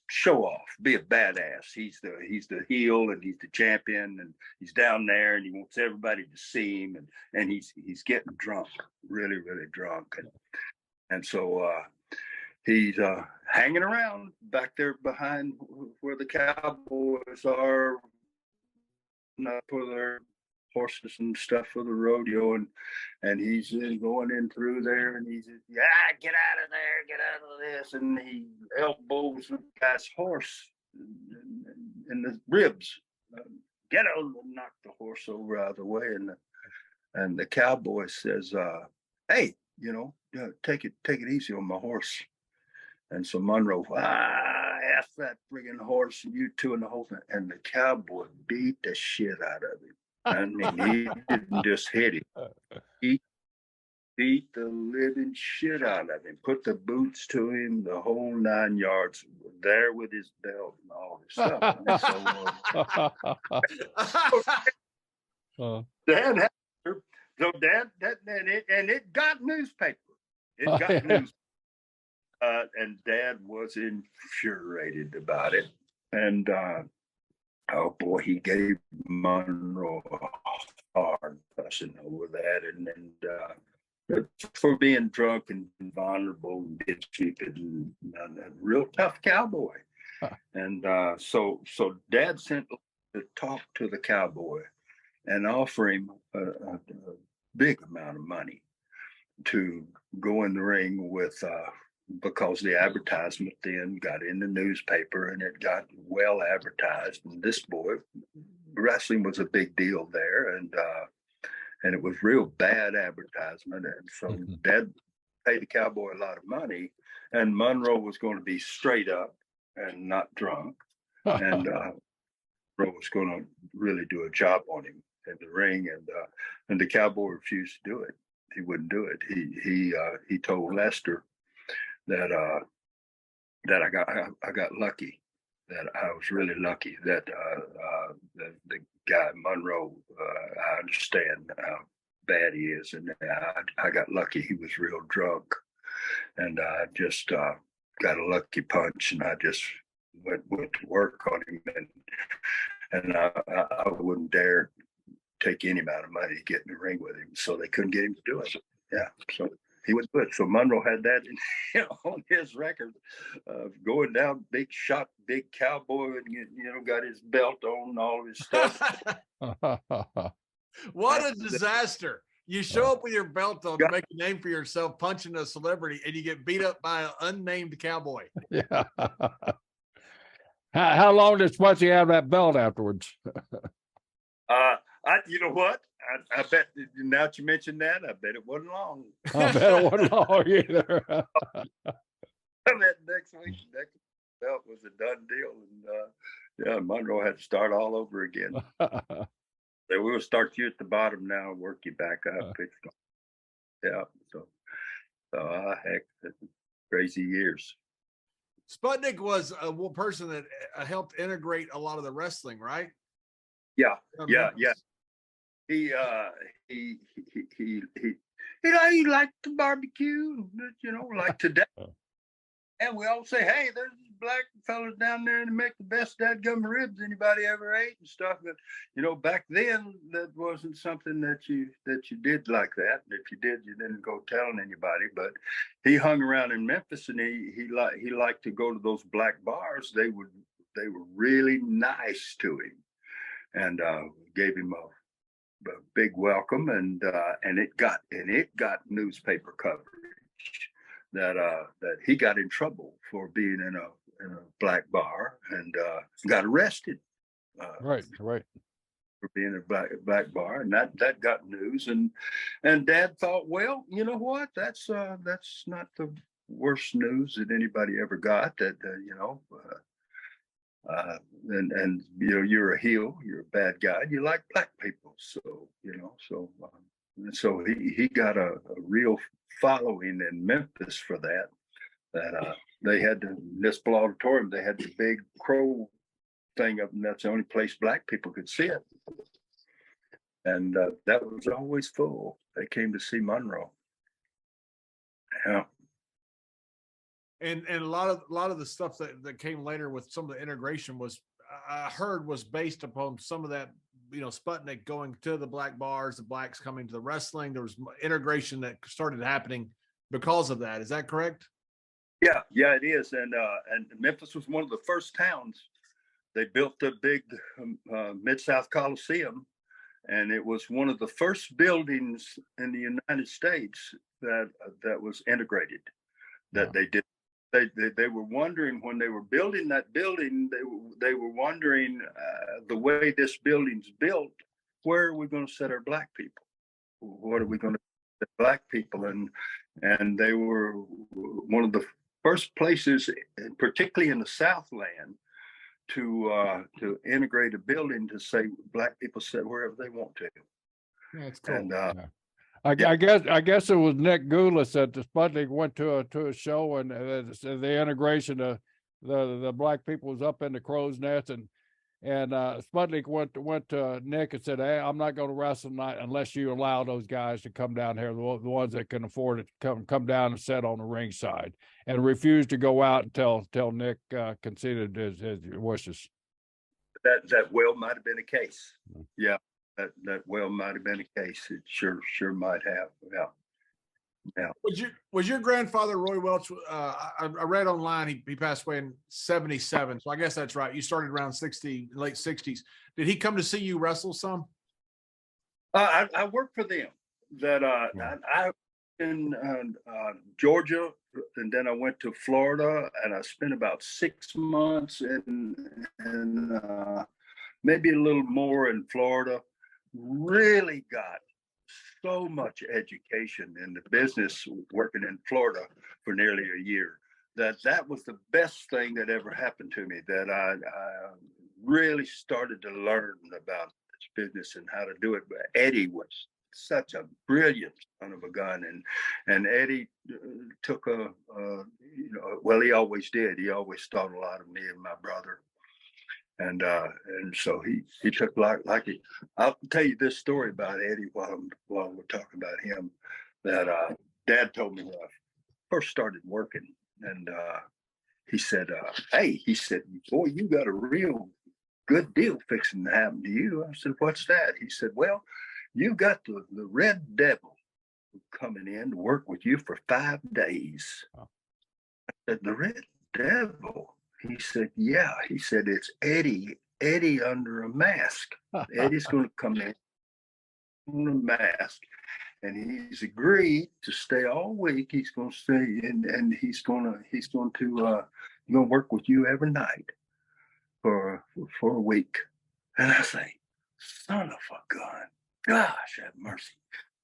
show off, be a badass. He's the heel, and he's the champion, and he's down there, and he wants everybody to see him, and he's getting drunk, really, really drunk, and so he's hanging around back there behind where the cowboys are, not for their horses and stuff for the rodeo, and he's going in through there, and he's get out of there, get out of this, and he elbows the guy's horse in the ribs, get out and knock the horse over out of the way, and the cowboy says, hey, take it easy on my horse. And so Monroe, F that friggin' horse, and you two, and the whole thing. And the cowboy beat the shit out of him. I mean, he didn't just hit him. He beat the living shit out of him, put the boots to him, the whole 9 yards, there with his belt and all his stuff. And Dad had her. So Dad, it got newspaper. It got news. And Dad was infuriated about it. And oh boy, he gave Monroe a hard fussing over that. And for being drunk and vulnerable and stupid and a real tough cowboy. And so Dad sent to talk to the cowboy and offer him a big amount of money to go in the ring with, because the advertisement then got in the newspaper and it got well advertised. And this boy, wrestling was a big deal there, and it was real bad advertisement. And so Dad paid the cowboy a lot of money, and Monroe was going to be straight up and not drunk, and Monroe was going to really do a job on him in the ring, and the cowboy refused to do it. He wouldn't do it. He told Lester that I got lucky, that I was really lucky that the guy Monroe, I understand how bad he is, and I got lucky. He was real drunk, and I just got a lucky punch, and I just went to work on him, and I wouldn't dare take any amount of money to get in the ring with him, so they couldn't get him to do it. Yeah, so he was good. So Monroe had that on his record of going down, big shot, big cowboy, and got his belt on, all of his stuff. What a disaster! You show up with your belt on to make a name for yourself, punching a celebrity, and you get beat up by an unnamed cowboy. Yeah. How long did Sputsy have that belt afterwards? You know what? I bet, now that you mentioned that, I bet it wasn't long. I bet it wasn't long either. That next belt was a done deal, and Monroe had to start all over again. So we'll start you at the bottom now, work you back up. Yeah, so heck, crazy years. Sputnik was a person that helped integrate a lot of the wrestling, right? Yeah. He liked the barbecue, like today. And we all say, hey, there's these black fellas down there and make the best dadgum ribs anybody ever ate and stuff. But back then that wasn't something that you did like that. And if you did, you didn't go telling anybody. But he hung around in Memphis, and he liked to go to those black bars. They were really nice to him, and gave him a big welcome, and it got newspaper coverage that he got in trouble for being in a black bar, and got arrested. Right. For being in a black bar, and that got news, and Dad thought, well, you know what? That's not the worst news that anybody ever got. That and you're a heel, you're a bad guy, you like black people, so and so he got a real following in Memphis for that they had the municipal auditorium, they had the big crow thing up, and that's the only place black people could see it, and that was always full. They came to see Monroe. Yeah. And a lot of the stuff that came later with some of the integration was, I heard, was based upon some of that, Sputnik going to the black bars, the blacks coming to the wrestling. There was integration that started happening because of that. Is that correct? Yeah, it is. And Memphis was one of the first towns. They built the big Mid-South Coliseum, and it was one of the first buildings in the United States that was integrated. That they did. They were wondering when they were building that building. They were wondering the way this building's built. Where are we going to set our black people? What are we going to set black people? And they were one of the first places, particularly in the Southland, to integrate a building to say black people sit wherever they want to. That's cool. And I guess it was Nick Goulas that the Sputnik went to a show, and the integration of the black people was up in the crow's nest, and Sputnik went to Nick and said, "Hey, I'm not going to wrestle tonight unless you allow those guys to come down here, the ones that can afford it, come down and sit on the ringside," and refused to go out until Nick conceded his wishes. That well might have been a case. Yeah, that well might have been a case. It sure might have. Yeah. Was your grandfather Roy Welch? I read online he passed away in 77, so I guess that's right. You started around late 60s. Did he come to see you wrestle some? I worked for them. I in Georgia, and then I went to Florida, and I spent about 6 months in maybe a little more in Florida. Really got so much education in the business working in Florida for nearly a year that was the best thing that ever happened to me, that I really started to learn about this business and how to do it. But Eddie was such a brilliant son of a gun, and Eddie took well, he always did. He always thought a lot of me and my brother. And so he took like it. I'll tell you this story about Eddie while we're talking about him. That Dad told me when I first started working, and he said, "Hey," he said, "boy, you got a real good deal fixing to happen to you." I said, "What's that?" He said, "Well, you got the Red Devil coming in to work with you for 5 days." I said, "The Red Devil?" He said, "Yeah." He said, "It's Eddie under a mask. Eddie's going to come in on a mask, and he's agreed to stay all week. He's going to stay, and he's going to work with you every night for a week." And I say, "Son of a gun, gosh, have mercy."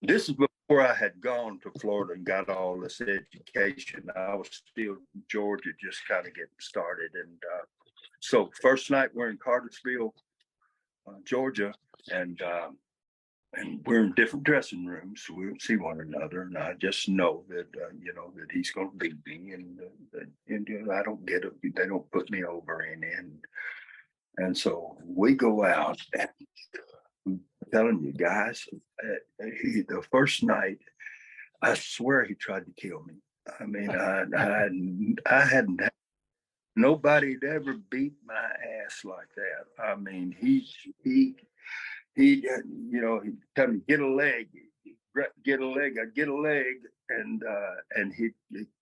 This is before I had gone to Florida and got all this education. I was still in Georgia, just kind of getting started. And so first night we're in Cartersville, Georgia, and we're in different dressing rooms, so we don't see one another. And I just know that that he's going to beat me, and I don't get it. They don't put me over in. And so we go out, and I'm telling you guys, the first night, I swear he tried to kill me. I mean, I hadn't had nobody had ever beat my ass like that. I mean, he he tell me, "Get a leg, get a leg." I get a leg, and he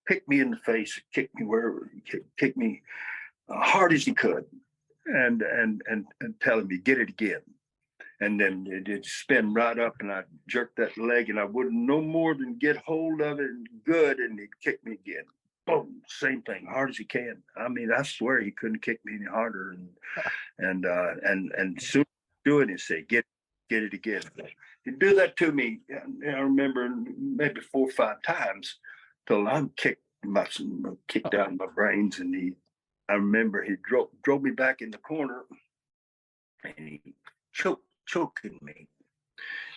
kicked me in the face, kicked me wherever, kicked me hard as he could, and telling me, "Get it again." And then it'd spin right up, and I'd jerk that leg, and I wouldn't no more than get hold of it and good, and he'd kick me again. Boom, same thing, hard as he can. I mean, I swear he couldn't kick me any harder. And soon doing it, say, get it again." He'd do that to me, I remember, maybe 4 or 5 times, till I'm kicked out of my brains. And I remember he drove me back in the corner, and he choking me,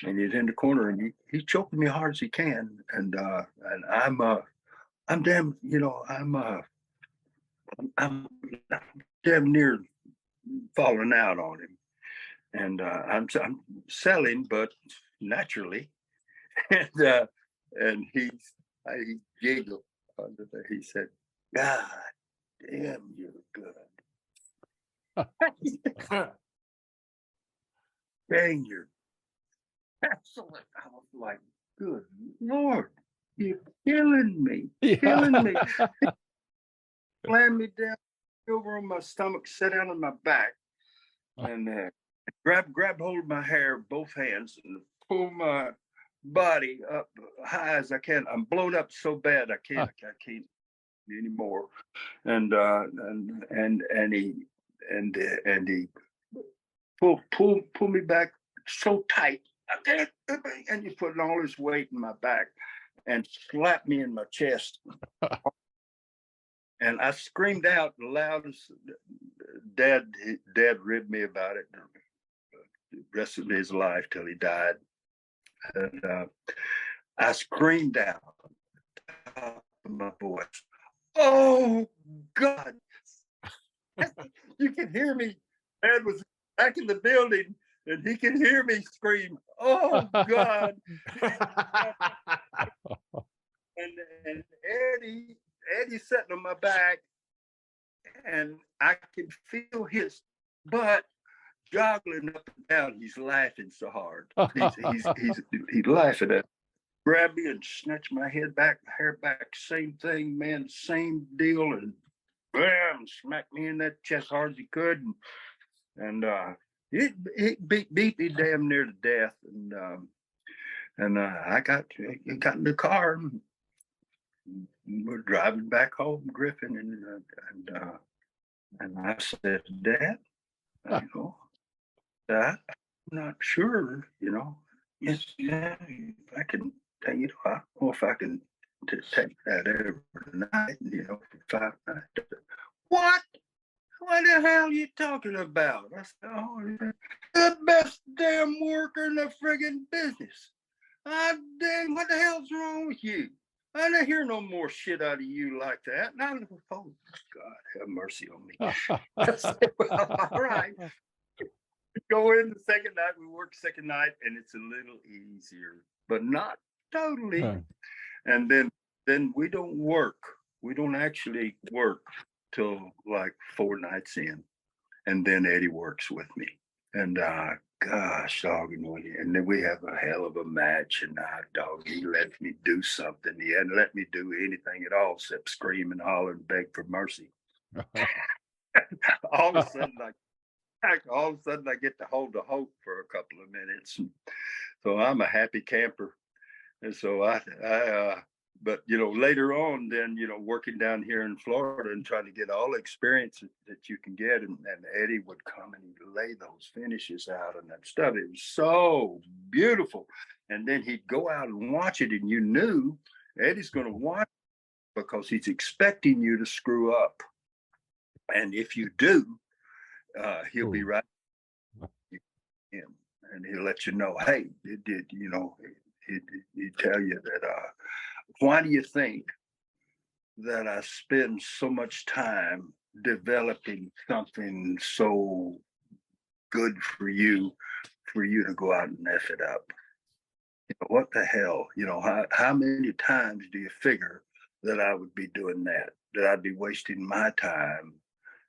and he's in the corner, and he's choking me hard as he can, and I'm damn, I'm damn near falling out on him, and I'm selling, but naturally, and he giggled under there. He said, "God damn, you're good." "Dang, you're excellent." I was like, "Good Lord, you're killing me, killing me." slammed me down over on my stomach, sat down on my back, and grab hold of my hair, both hands, and pull my body up high as I can. I'm blown up so bad I can't anymore. And he pull me back so tight. And he put all his weight in my back and slapped me in my chest. And I screamed out the loudest. Dad ribbed me about it the rest of his life till he died. And I screamed out at the top of my voice, "Oh God!" You can hear me. Dad was back in the building, and he can hear me scream, "Oh God!" and Eddie's sitting on my back, and I can feel his butt joggling up and down. He's laughing so hard. He's laughing at me. Grab me and snatch my hair back. Same thing, man. Same deal, and bam, smack me in that chest hard as he could, and it beat me damn near to death. And I got in the car. And we're driving back home, Griffin, and I said, "Dad, I'm not sure, Yes, yeah, I can, I don't know if I can take that every night, for 5 nights." What? What the hell are you talking about? I said, "Oh, the best damn worker in the friggin' business. Dang, what the hell's wrong with you? I don't hear no more shit out of you like that." And I was, "Oh, God, have mercy on me." I said, "Well, all right." Go in the second night. We work second night, and it's a little easier, but not totally. Huh. And then we don't work. We don't actually work till like 4 nights in, and then Eddie works with me. And gosh, dog, and then we have a hell of a match. And dog, he lets me do something. He hadn't let me do anything at all except scream and holler and beg for mercy. all of a sudden, I get to hold the hope for a couple of minutes. And so I'm a happy camper. And so but later on, then working down here in Florida and trying to get all the experience that you can get, and Eddie would come and he'd lay those finishes out and that stuff. It was so beautiful. And then he'd go out and watch it, and you knew Eddie's going to watch it because he's expecting you to screw up. And if you do, he'll be right in, and he'll let you know, hey, it did, he'd tell you that, why do you think that I spend so much time developing something so good for you to go out and F it up? What the hell? How many times do you figure that I would be doing that I'd be wasting my time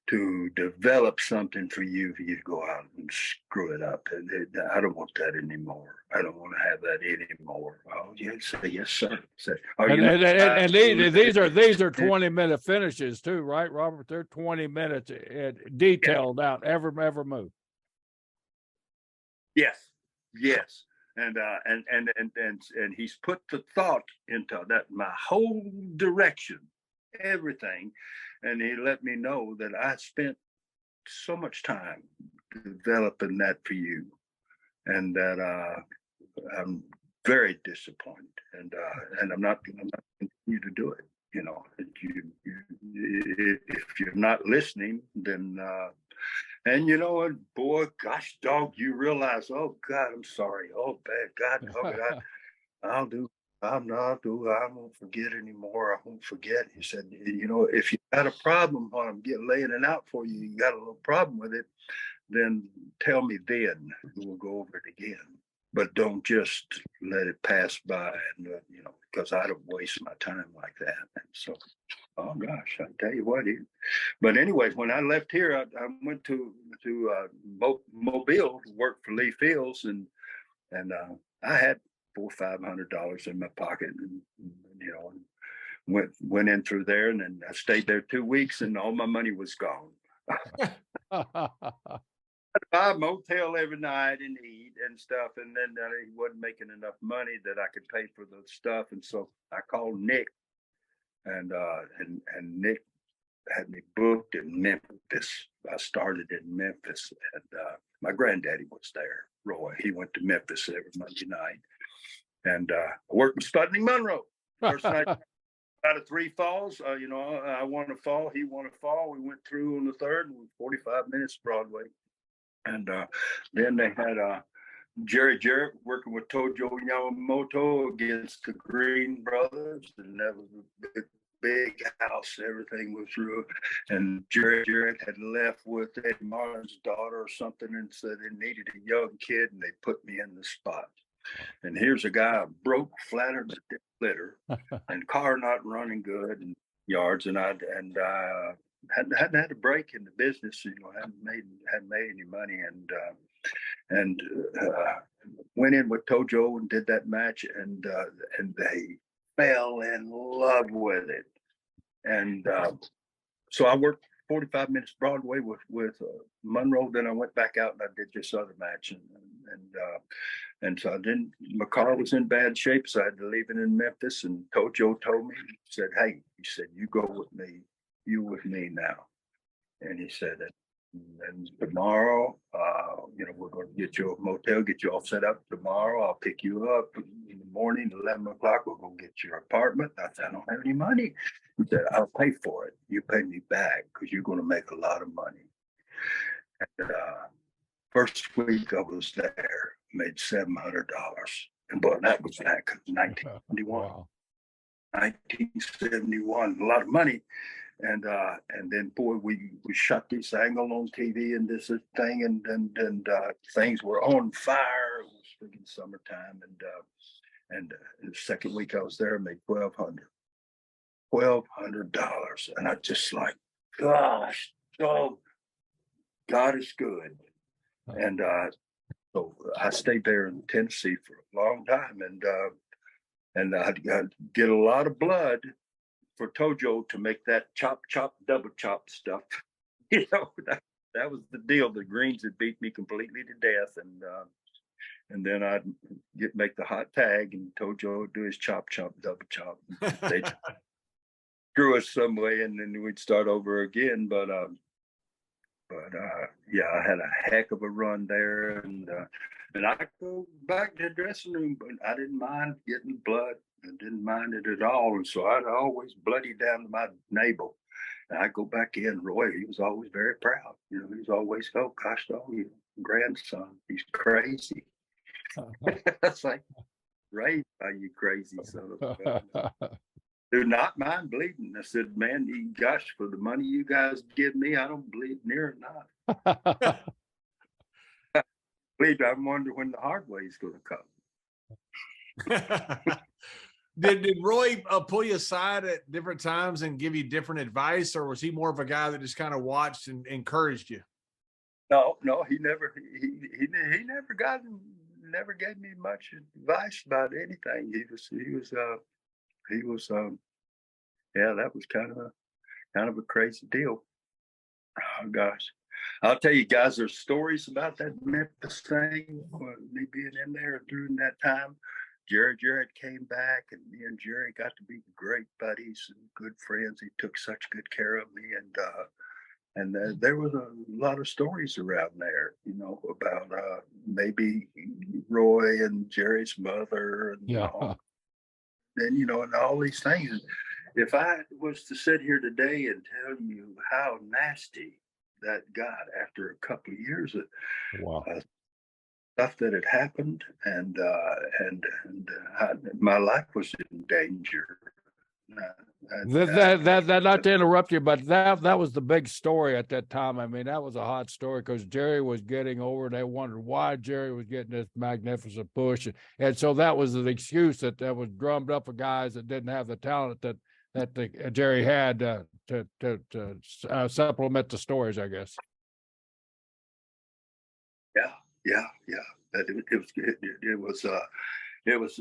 to develop something for you to go out and screw it up? And I don't want that anymore. I don't want to have that anymore. Oh, yes, yes, sir. And these are 20-minute finishes too, right, Robert? They're 20 minutes detailed out every move. Yes. And he's put the thought into that, my whole direction, everything. And he let me know that I spent so much time developing that for you, and that I'm very disappointed, and I'm not going to continue to do it. If you're not listening, then and boy, gosh, dog, you realize, oh God, I'm sorry, oh bad God, dog, I won't forget anymore. I won't forget. He said, if you got a problem while I'm laying it out for you, you got a little problem with it, then tell me then. We'll go over it again. But don't just let it pass by, and because I don't waste my time like that. And so, oh gosh, I tell you what. But anyways, when I left here, I went to Mobile to work for Layfield, and I had $400-500 in my pocket, and went in through there, and then I stayed there 2 weeks, and all my money was gone. Buy a motel every night and eat and stuff, and then he wasn't making enough money that I could pay for the stuff, and so I called Nick, and Nick had me booked in Memphis. I started in Memphis, and my granddaddy was there, Roy. He went to Memphis every Monday night, and I worked with Sputnik Monroe. First night out of 3 falls, I won a fall, he won a fall. We went through on the third, 45 minutes Broadway. And then they had Jerry Jarrett working with Tojo Yamamoto against the Green Brothers, and that was a big house. Everything was through, and Jerry Jarrett had left with Ed Marlin's daughter or something, and said they needed a young kid, and they put me in the spot. And here's a guy broke, flattered the litter, and car not running good, and yards, and I hadn't had a break in the business, hadn't made any money, and went in with Tojo and did that match, and they fell in love with it, and so I worked 45 minutes Broadway with Monroe. Then I went back out and I did this other match, and so I didn't. My car was in bad shape, so I had to leave it in Memphis. And Tojo told me, he said, "Hey," he said, "you go with me. You with me now." And he said that. And tomorrow, we're going to get you a motel, get you all set up. Tomorrow, I'll pick you up in the morning, 11 o'clock. We're going to get your apartment. I said, "I don't have any money." He said, "I'll pay for it. You pay me back because you're going to make a lot of money." And first week I was there, made $700. But that was back in 1971. Wow. 1971, a lot of money. And then, boy, we shot this angle on TV and this thing, and things were on fire. It was freaking summertime, and the second week I was there, I made $1,200, and I just like, gosh, oh, God is good, and so I stayed there in Tennessee for a long time, and I get a lot of blood for Tojo to make that chop, double chop stuff. That was the deal. The Greens had beat me completely to death, and then I'd make the hot tag, and Tojo would do his chop, double chop. They'd screw us some way, and then we'd start over again. But yeah, I had a heck of a run there, and I go back to the dressing room, but I didn't mind getting blood. I didn't mind it at all, and so I'd always bloody down to my navel. And I go back in. Roy, he was always very proud. He was always, "Oh gosh, your grandson, he's crazy." That's like, "Raised by you crazy son of a gun." Do not mind bleeding. I said, "Man, gosh, for the money you guys give me, I don't bleed near enough." Bleed, I wonder when the hard way is going to come. Did Roy pull you aside at different times and give you different advice, or was he more of a guy that just kind of watched and encouraged you? No, he never gave me much advice about anything. Yeah, that was kind of a crazy deal. Oh gosh, I'll tell you guys, there's stories about that Memphis thing, me being in there during that time. Jared came back, and me and Jerry got to be great buddies and good friends. He took such good care of me, and there was a lot of stories around there, about maybe Roy and Jerry's mother, and Yeah. and all these things. If I was to sit here today and tell you how nasty that got after a couple of years, Wow. Stuff that had happened, and my life was in danger. That not to interrupt you, but that was the big story at that time. I mean, that was a hot story because Jerry was getting over. They wondered why Jerry was getting this magnificent push, and so that was an excuse that was drummed up for guys that didn't have the talent that Jerry had to supplement the stories, I guess. Yeah. That it was it was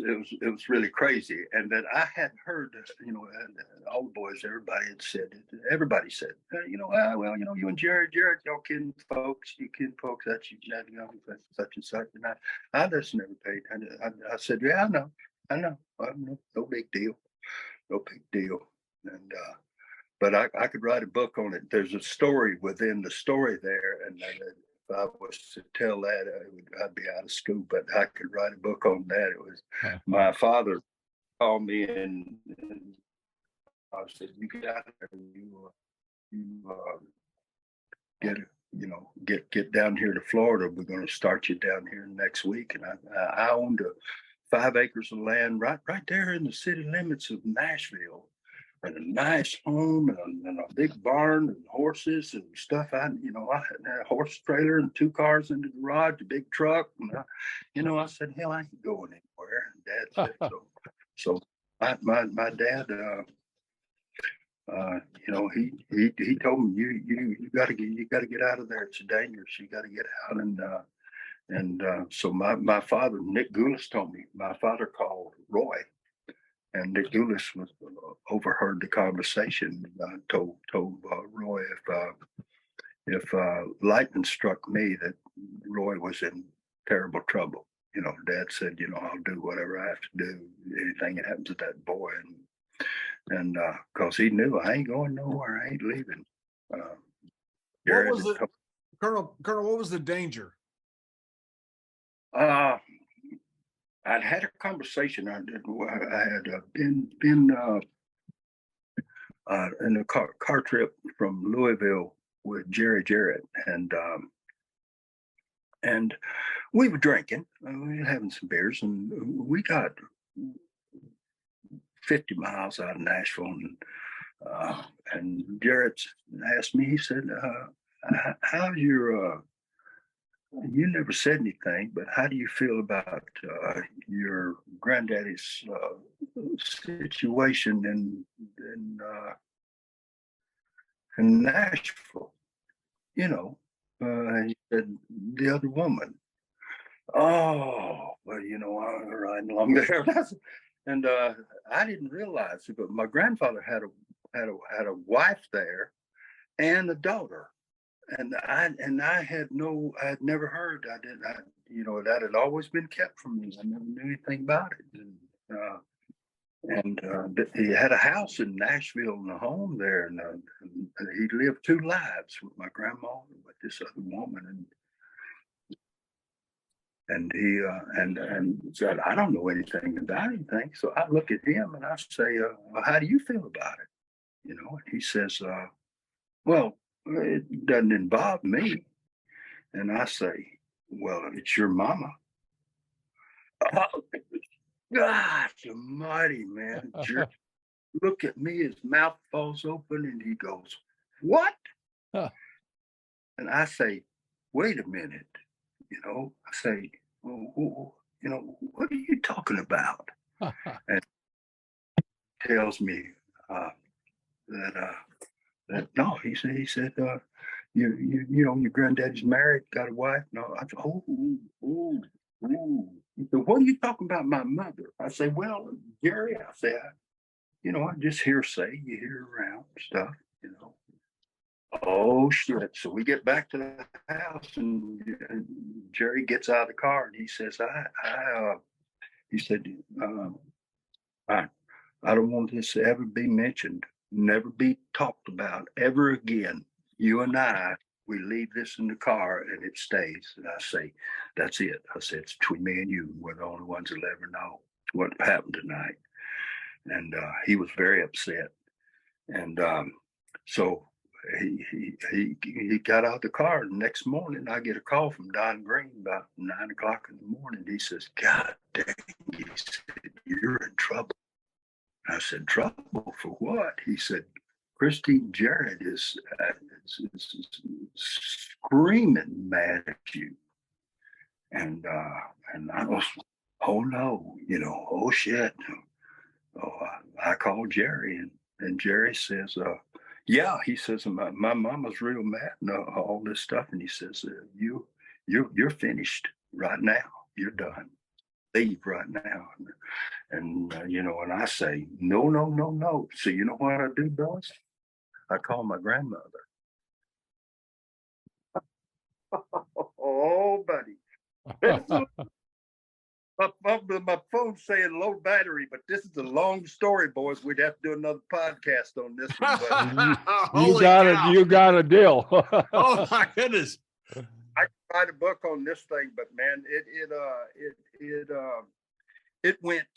really crazy. And then I had heard, and all the boys, everybody said, well, you and Jared, y'all kin folks, that's such and such. And I just never paid. I said, yeah, I know, no big deal, no big deal. And but I could write a book on it. There's a story within the story there, and if I was to tell that, I'd be out of school. But I could write a book on that. It was my father called me and I said, "You get out there, get down here to Florida. We're going to start you down here next week." And I owned 5 acres of land right there in the city limits of Nashville, and a nice home and a big barn and horses and stuff. I had a horse trailer and 2 cars in the garage, a big truck. And I said, hell, I ain't going anywhere. And Dad said so. So my dad, he told me you got to get out of there. It's dangerous. You got to get out. And so my father, Nick Goulis, told me. My father called Roy. And Nick Goulis overheard the conversation. Told Roy if lightning struck me, that Roy was in terrible trouble. Dad said, I'll do whatever I have to do, anything that happens to that boy, and because he knew I ain't going nowhere, I ain't leaving. What was it, Colonel? What was the danger? I'd had a conversation. I had been in a car trip from Louisville with Jerry Jarrett, and we were drinking. We were having some beers, and we got 50 miles out of Nashville, and Jarrett asked me. He said, "How's your?" You never said anything, but how do you feel about your granddaddy's situation in Nashville? He said, the other woman. Oh, well, I'm riding along there, and I didn't realize it, but my grandfather had a wife there and a daughter. And I had never heard. That had always been kept from me. I never knew anything about it. And he had a house in Nashville and a home there, and he lived 2 lives with my grandma and with this other woman, and he and said, I don't know anything about anything. So I look at him and I say, well, how do you feel about it? And he says, well, it doesn't involve me. And I say, well, it's your mama. Oh, God almighty, man. Look at me, his mouth falls open and he goes, what? And I say, wait a minute. I say, well, what are you talking about? And he tells me that no, he said, your granddaddy's married, got a wife. No, I said, oh. He said, what are you talking about, my mother? I say, well, Jerry, I say, I just hearsay, you hear around stuff, Oh shit! So we get back to the house, and Jerry gets out of the car, and he says, he said, I don't want this to ever be mentioned, never be talked about ever again. You and I, we leave this in the car and it stays. And I say, that's it. I said, it's between me and you. We're the only ones that'll ever know what happened tonight. And he was very upset. And so he got out of the car. And the next morning, I get a call from Don Green about 9 o'clock in the morning. He says, God dang, he said, you're in trouble. I said, trouble for what? He said, Christine Jarrett is screaming mad at you. And I was, oh no, oh shit. Oh, I called Jerry, and Jerry says, yeah, he says, my mama's real mad and all this stuff. And he says, you're finished right now. You're done. leave right now. And and I say, no, no, no, no. So you know what I do, boys? I call my grandmother. Oh, buddy. My phone's saying low battery, but this is a long story, boys. We'd have to do another podcast on this one. But You got it. You got a deal. Oh my goodness. I could write a book on this thing, but man, it went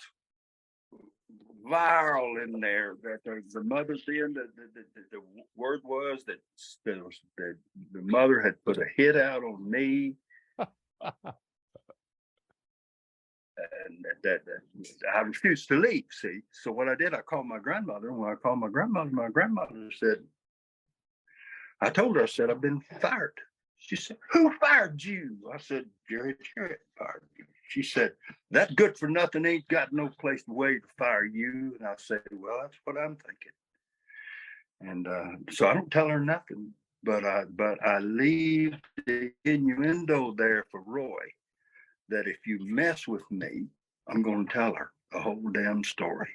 viral in there. That the mother's in the word was that the mother had put a hit out on me, and that I refused to leave. See, so what I did, I called my grandmother, and when I called my grandmother said, I told her, I said, I've been fired. She said, who fired you? I said, Gerald fired you. She said, that good for nothing ain't got no place to wait to fire you. And I said, well, that's what I'm thinking. And so I don't tell her nothing, but I leave the innuendo there for Roy that if you mess with me, I'm going to tell her the whole damn story.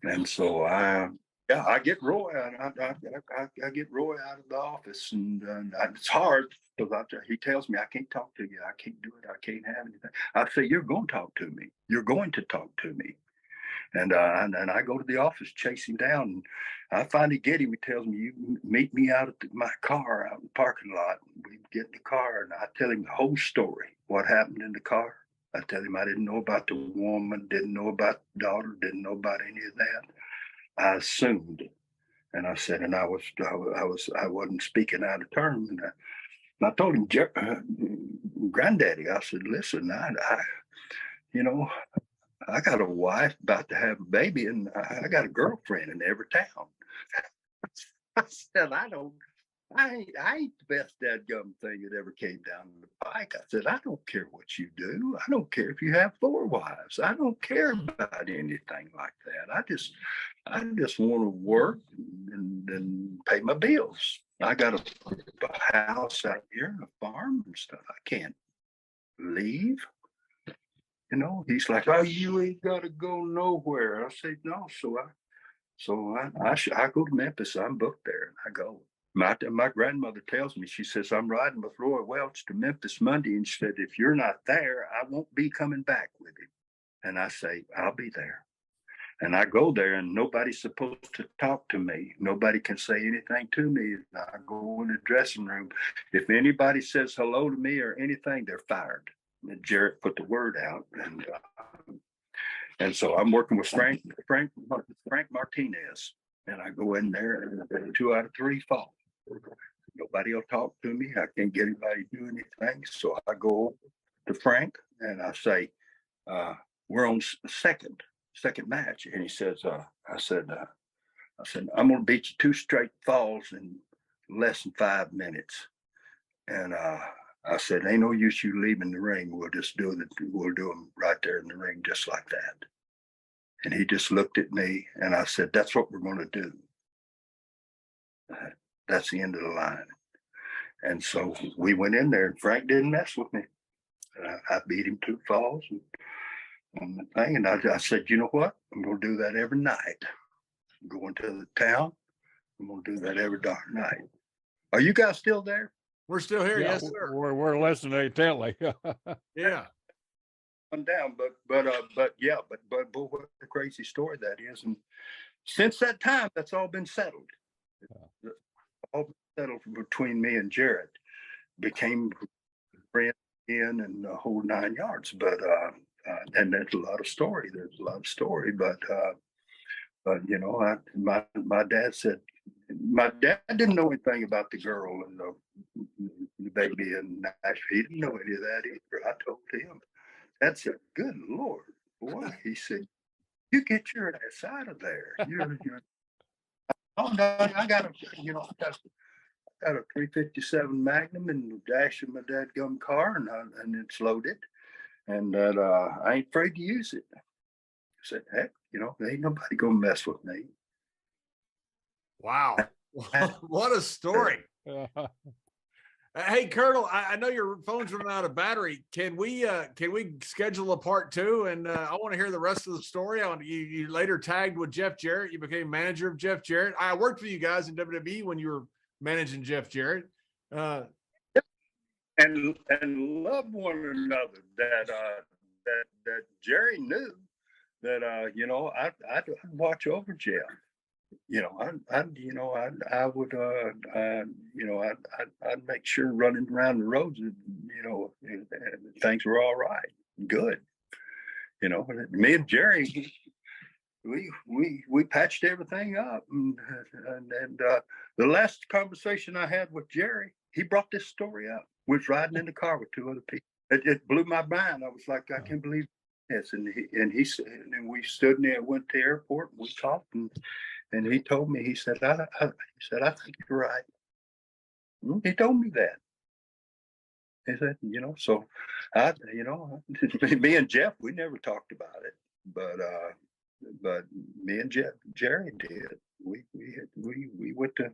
And so I get Roy. I get Roy out of the office, and it's hard because he tells me I can't talk to you. I can't do it. I can't have anything. I say, you're going to talk to me. You're going to talk to me. And I go to the office, chase him down. And I finally get him. He tells me, you meet me out at my car out in the parking lot. We get in the car, and I tell him the whole story, what happened in the car. I tell him I didn't know about the woman, didn't know about the daughter, didn't know about any of that. I assumed, and I said, and I wasn't speaking out of turn. And I told him, Granddaddy, I said, listen, I got a wife about to have a baby, and I got a girlfriend in every town. I said, I ain't the best dadgum thing that ever came down the pike. I said, I don't care what you do. I don't care if you have 4 wives. I don't care about anything like that. I just want to work and pay my bills. I got a house out here and a farm and stuff. I can't leave. He's like, oh, you ain't got to go nowhere. I said, no. So I go to Memphis. I'm booked there, and I go. My grandmother tells me, she says, I'm riding with Roy Welch to Memphis Monday. And she said, if you're not there, I won't be coming back with him. And I say, I'll be there. And I go there, and nobody's supposed to talk to me. Nobody can say anything to me. I go in the dressing room. If anybody says hello to me or anything, they're fired. And Jarrett put the word out. And so I'm working with Frank Martinez. And I go in there, and 2 out of 3 fall. Nobody will talk to me. I can't get anybody to do anything. So I go to Frank, and I say, we're on second match. And he says, I said, I'm going to beat you 2 straight falls in less than 5 minutes. And I said, ain't no use you leaving the ring. We'll do them right there in the ring, just like that. And he just looked at me, and I said, that's what we're going to do. That's the end of the line. And so we went in there, and Frank didn't mess with me. I beat him 2 falls and the thing. And I said, you know what? I'm going to do that every night. I'm going to the town. I'm going to do that every darn night. Are you guys still there? We're still here. Yeah, Yes, sir. we're listening intently. Yeah. I'm down, but what a crazy story that is. And since that time, that's all been settled. All been settled between me and Jared. Became friends again and the whole 9 yards. But and there's a lot of story. But my dad said, my dad didn't know anything about the girl and the baby in Nashville. He didn't know any of that either. I told him. Dad said, good Lord, boy. He said, you get your ass out of there. Oh no, I got a 357 Magnum in the dash of my dadgum car, and it's loaded, and I ain't afraid to use it. I said, heck, there ain't nobody gonna mess with me. Wow. What a story. Hey, Colonel, I know your phone's running out of battery. Can we schedule a part 2? And I want to hear the rest of the story. You later tagged with Jeff Jarrett. You became manager of Jeff Jarrett. I worked for you guys in WWE when you were managing Jeff Jarrett. And loved one another. That Jerry knew that I'd watch over Jeff. I'd make sure running around the roads, things were all right, good. Me and Jerry, we patched everything up, and the last conversation I had with Jerry, he brought this story up. We was riding in the car with 2 other people. It blew my mind. I was like, I can't believe this. And he said, and we stood there, went to the airport, and we talked, and he told me, he said, I think you're right. He told me that. He said, so me and Jeff, we never talked about it, but me and Jerry did. We went to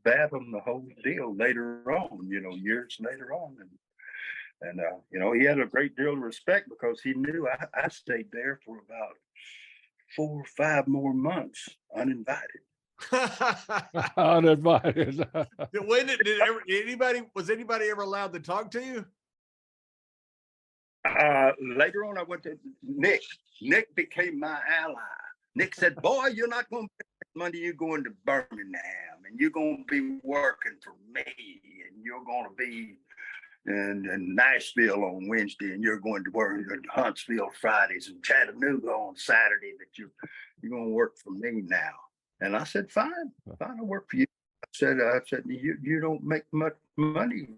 bat on the whole deal later on, years later on. And he had a great deal of respect because he knew I stayed there for about 4 or 5 more months uninvited. Uninvited. Was anybody ever allowed to talk to you? Later on, I went to Nick. Nick became my ally. Nick said, "Boy, you're not going to make money. You're going to Birmingham, and you're going to be working for me, and you're going to be in Nashville on Wednesday, and you're going to work in Huntsville Fridays and Chattanooga on Saturday. That you're going to work for me now." And I said, "Fine, I'll work for you." I said, you don't make much money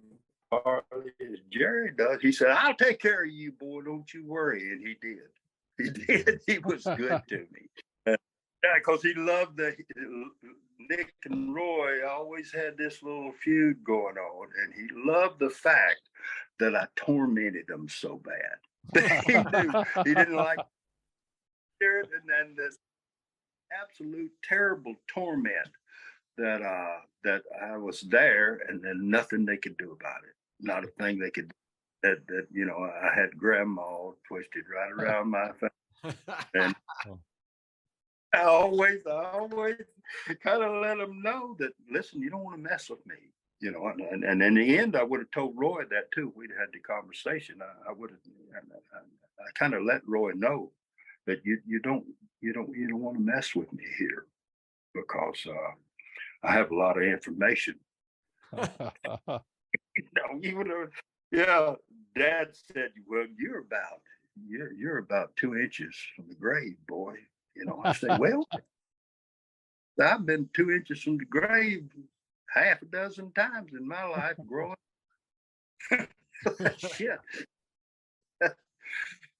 as Jerry does. He said, "I'll take care of you, boy. Don't you worry." And he did. He did. He was good to me. Yeah, because he loved Nick and Roy always had this little feud going on, and he loved the fact that I tormented him so bad. He knew he didn't like it, and this absolute terrible torment that I was there, and then nothing they could do about it. Not a thing they could. That I had grandma twisted right around my face, and I always kind of let them know that, listen, you don't want to mess with me, and in the end, I would have told Roy that too. We'd had the conversation. I would have, I kind of let Roy know that you don't want to mess with me here, because I have a lot of information. Even though, yeah, Dad said, "Well, you're about 2 inches from the grave, boy." I said, "Well, I've been 2 inches from the grave half a dozen times in my life growing up." Shit.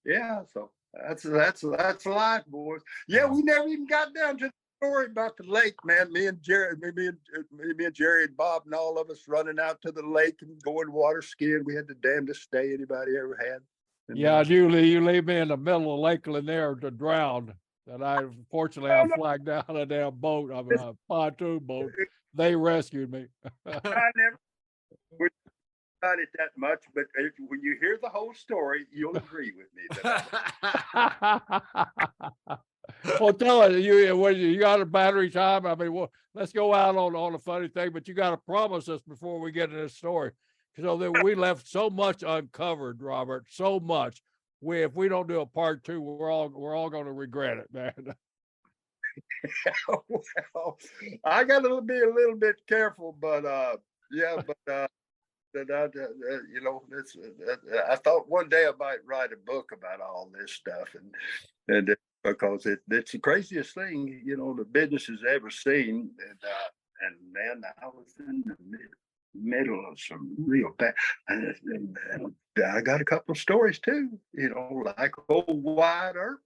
Yeah, so that's life, boys. Yeah, we never even got down to the story about the lake, man. Me and Jerry and Bob and all of us running out to the lake and going water skiing. We had the damnedest day anybody ever had. And yeah, you leave me in the middle of Lake Lanier to drown. And I flagged down a damn boat. I mean, a pontoon boat. They rescued me. I never about it that much, but when you hear the whole story, you'll agree with me. Well, tell us, you got a battery time? I mean, let's go out on a funny thing, but you got to promise us before we get to this story. So that we left so much uncovered, Robert, so much. If we don't do a part 2, we're all going to regret it, man. Well, I got to be a little bit careful, but I thought one day I might write a book about all this stuff, and because it's the craziest thing the business has ever seen, and man, I was in the middle of some real bad, and I got a couple of stories too, like old Wyatt Earp.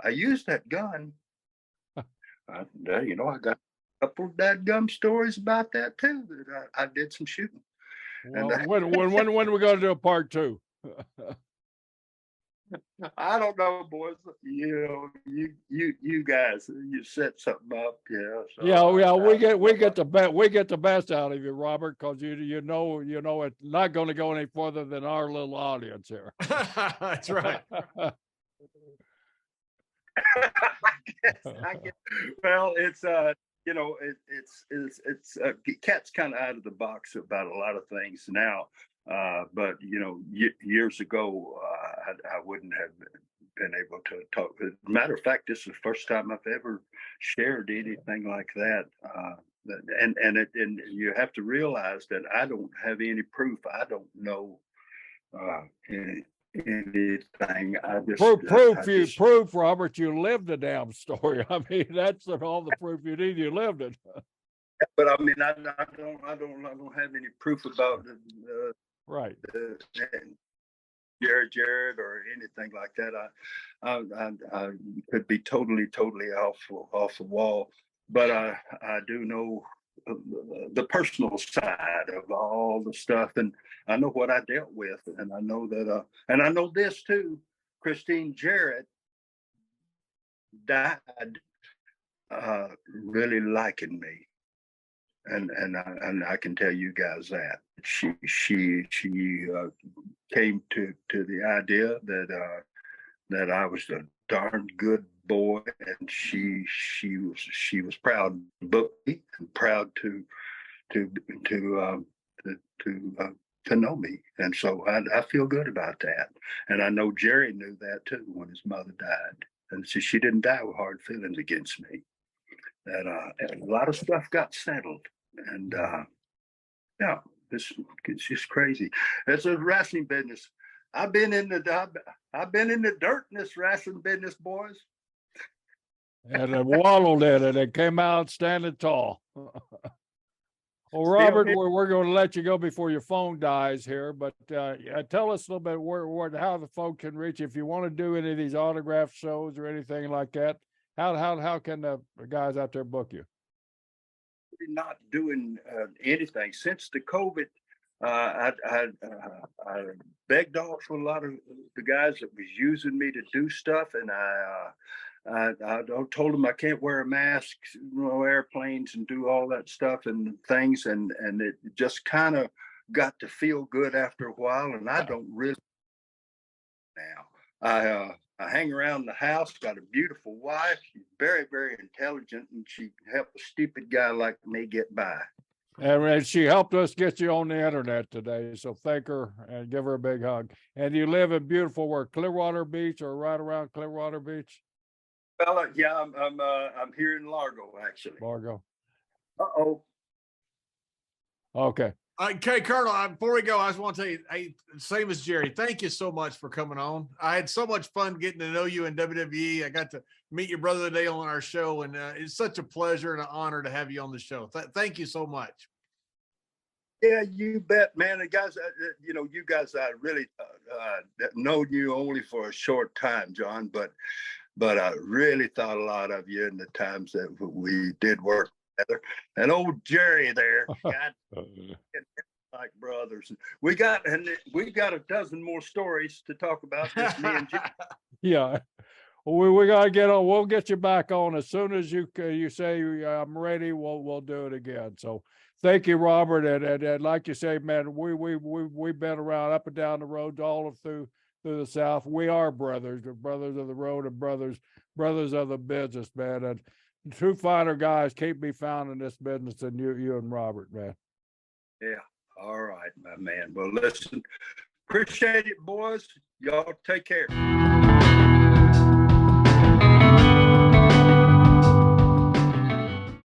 I used that gun. I got a couple of dadgum stories about that too. That I did some shooting. Well, when are we going to do a part 2? I don't know, boys. You know, you guys, you set something up, yeah. So Yeah, we get the best out of you, Robert, because you know it's not going to go any further than our little audience here. That's right. I guess, well, it's you know, it's cat's kind of out of the box about a lot of things now. But you know, years ago, I wouldn't have been able to talk. As a matter of fact, this is the first time I've ever shared anything like that. And you have to realize that I don't have any proof. I don't know anything. Proof, Robert, you lived the damn story. I mean, that's all the proof you need. You lived it. But I mean, I don't have any proof about right. Jared or anything like that. I could be totally off the wall, but I do know the personal side of all the stuff, and I know what I dealt with, and I know that, and I know this too. Christine Jarrett died really liking me, and I can tell you guys that she came to the idea that I was a darn good boy, and she was proud to book me and proud to know me, and so I feel good about that. And I know Jerry knew that too when his mother died, and so she didn't die with hard feelings against me. And a lot of stuff got settled, and yeah, it's just crazy. It's a wrestling business. I've been in the dirt in this wrestling business, boys. And it wallowed in it and came out standing tall. Well, Robert, we're going to let you go before your phone dies here, but tell us a little bit how the folk can reach you. If you want to do any of these autograph shows or anything like that, how can the guys out there book you? Not doing anything since the COVID. I begged off a lot of the guys that was using me to do stuff, and I told them I can't wear a mask, airplanes, and do all that stuff and things, and it just kind of got to feel good after a while, and I don't really now. I hang around the house, got a beautiful wife. She's very, very intelligent, and she helped a stupid guy like me get by. And she helped us get you on the internet today. So thank her and give her a big hug. And you live in beautiful Clearwater Beach or right around Clearwater Beach? Well, yeah, I'm here in Largo, actually. Largo. Uh-oh. Okay. Okay, Colonel, before we go, I just want to tell you, hey, same as Jerry, thank you so much for coming on. I had so much fun getting to know you in WWE. I got to meet your brother today on our show, and it's such a pleasure and an honor to have you on the show. Thank you so much. Yeah, you bet, man. And guys, you guys, I really known you only for a short time, John, but I really thought a lot of you in the times that we did work together. And old Jerry there, God, like brothers. We got a dozen more stories to talk about. Just me and Jerry. Yeah. We got to get on. We'll get you back on as soon as you say I'm ready. We'll do it again. So thank you, Robert. And like you say, man, we've been around up and down the road all through the South. We are brothers of the road and brothers of the business, man. And true fighter guys can't be found in this business than you and Robert, man. Yeah. All right, my man. Well, listen, appreciate it, boys. Y'all take care.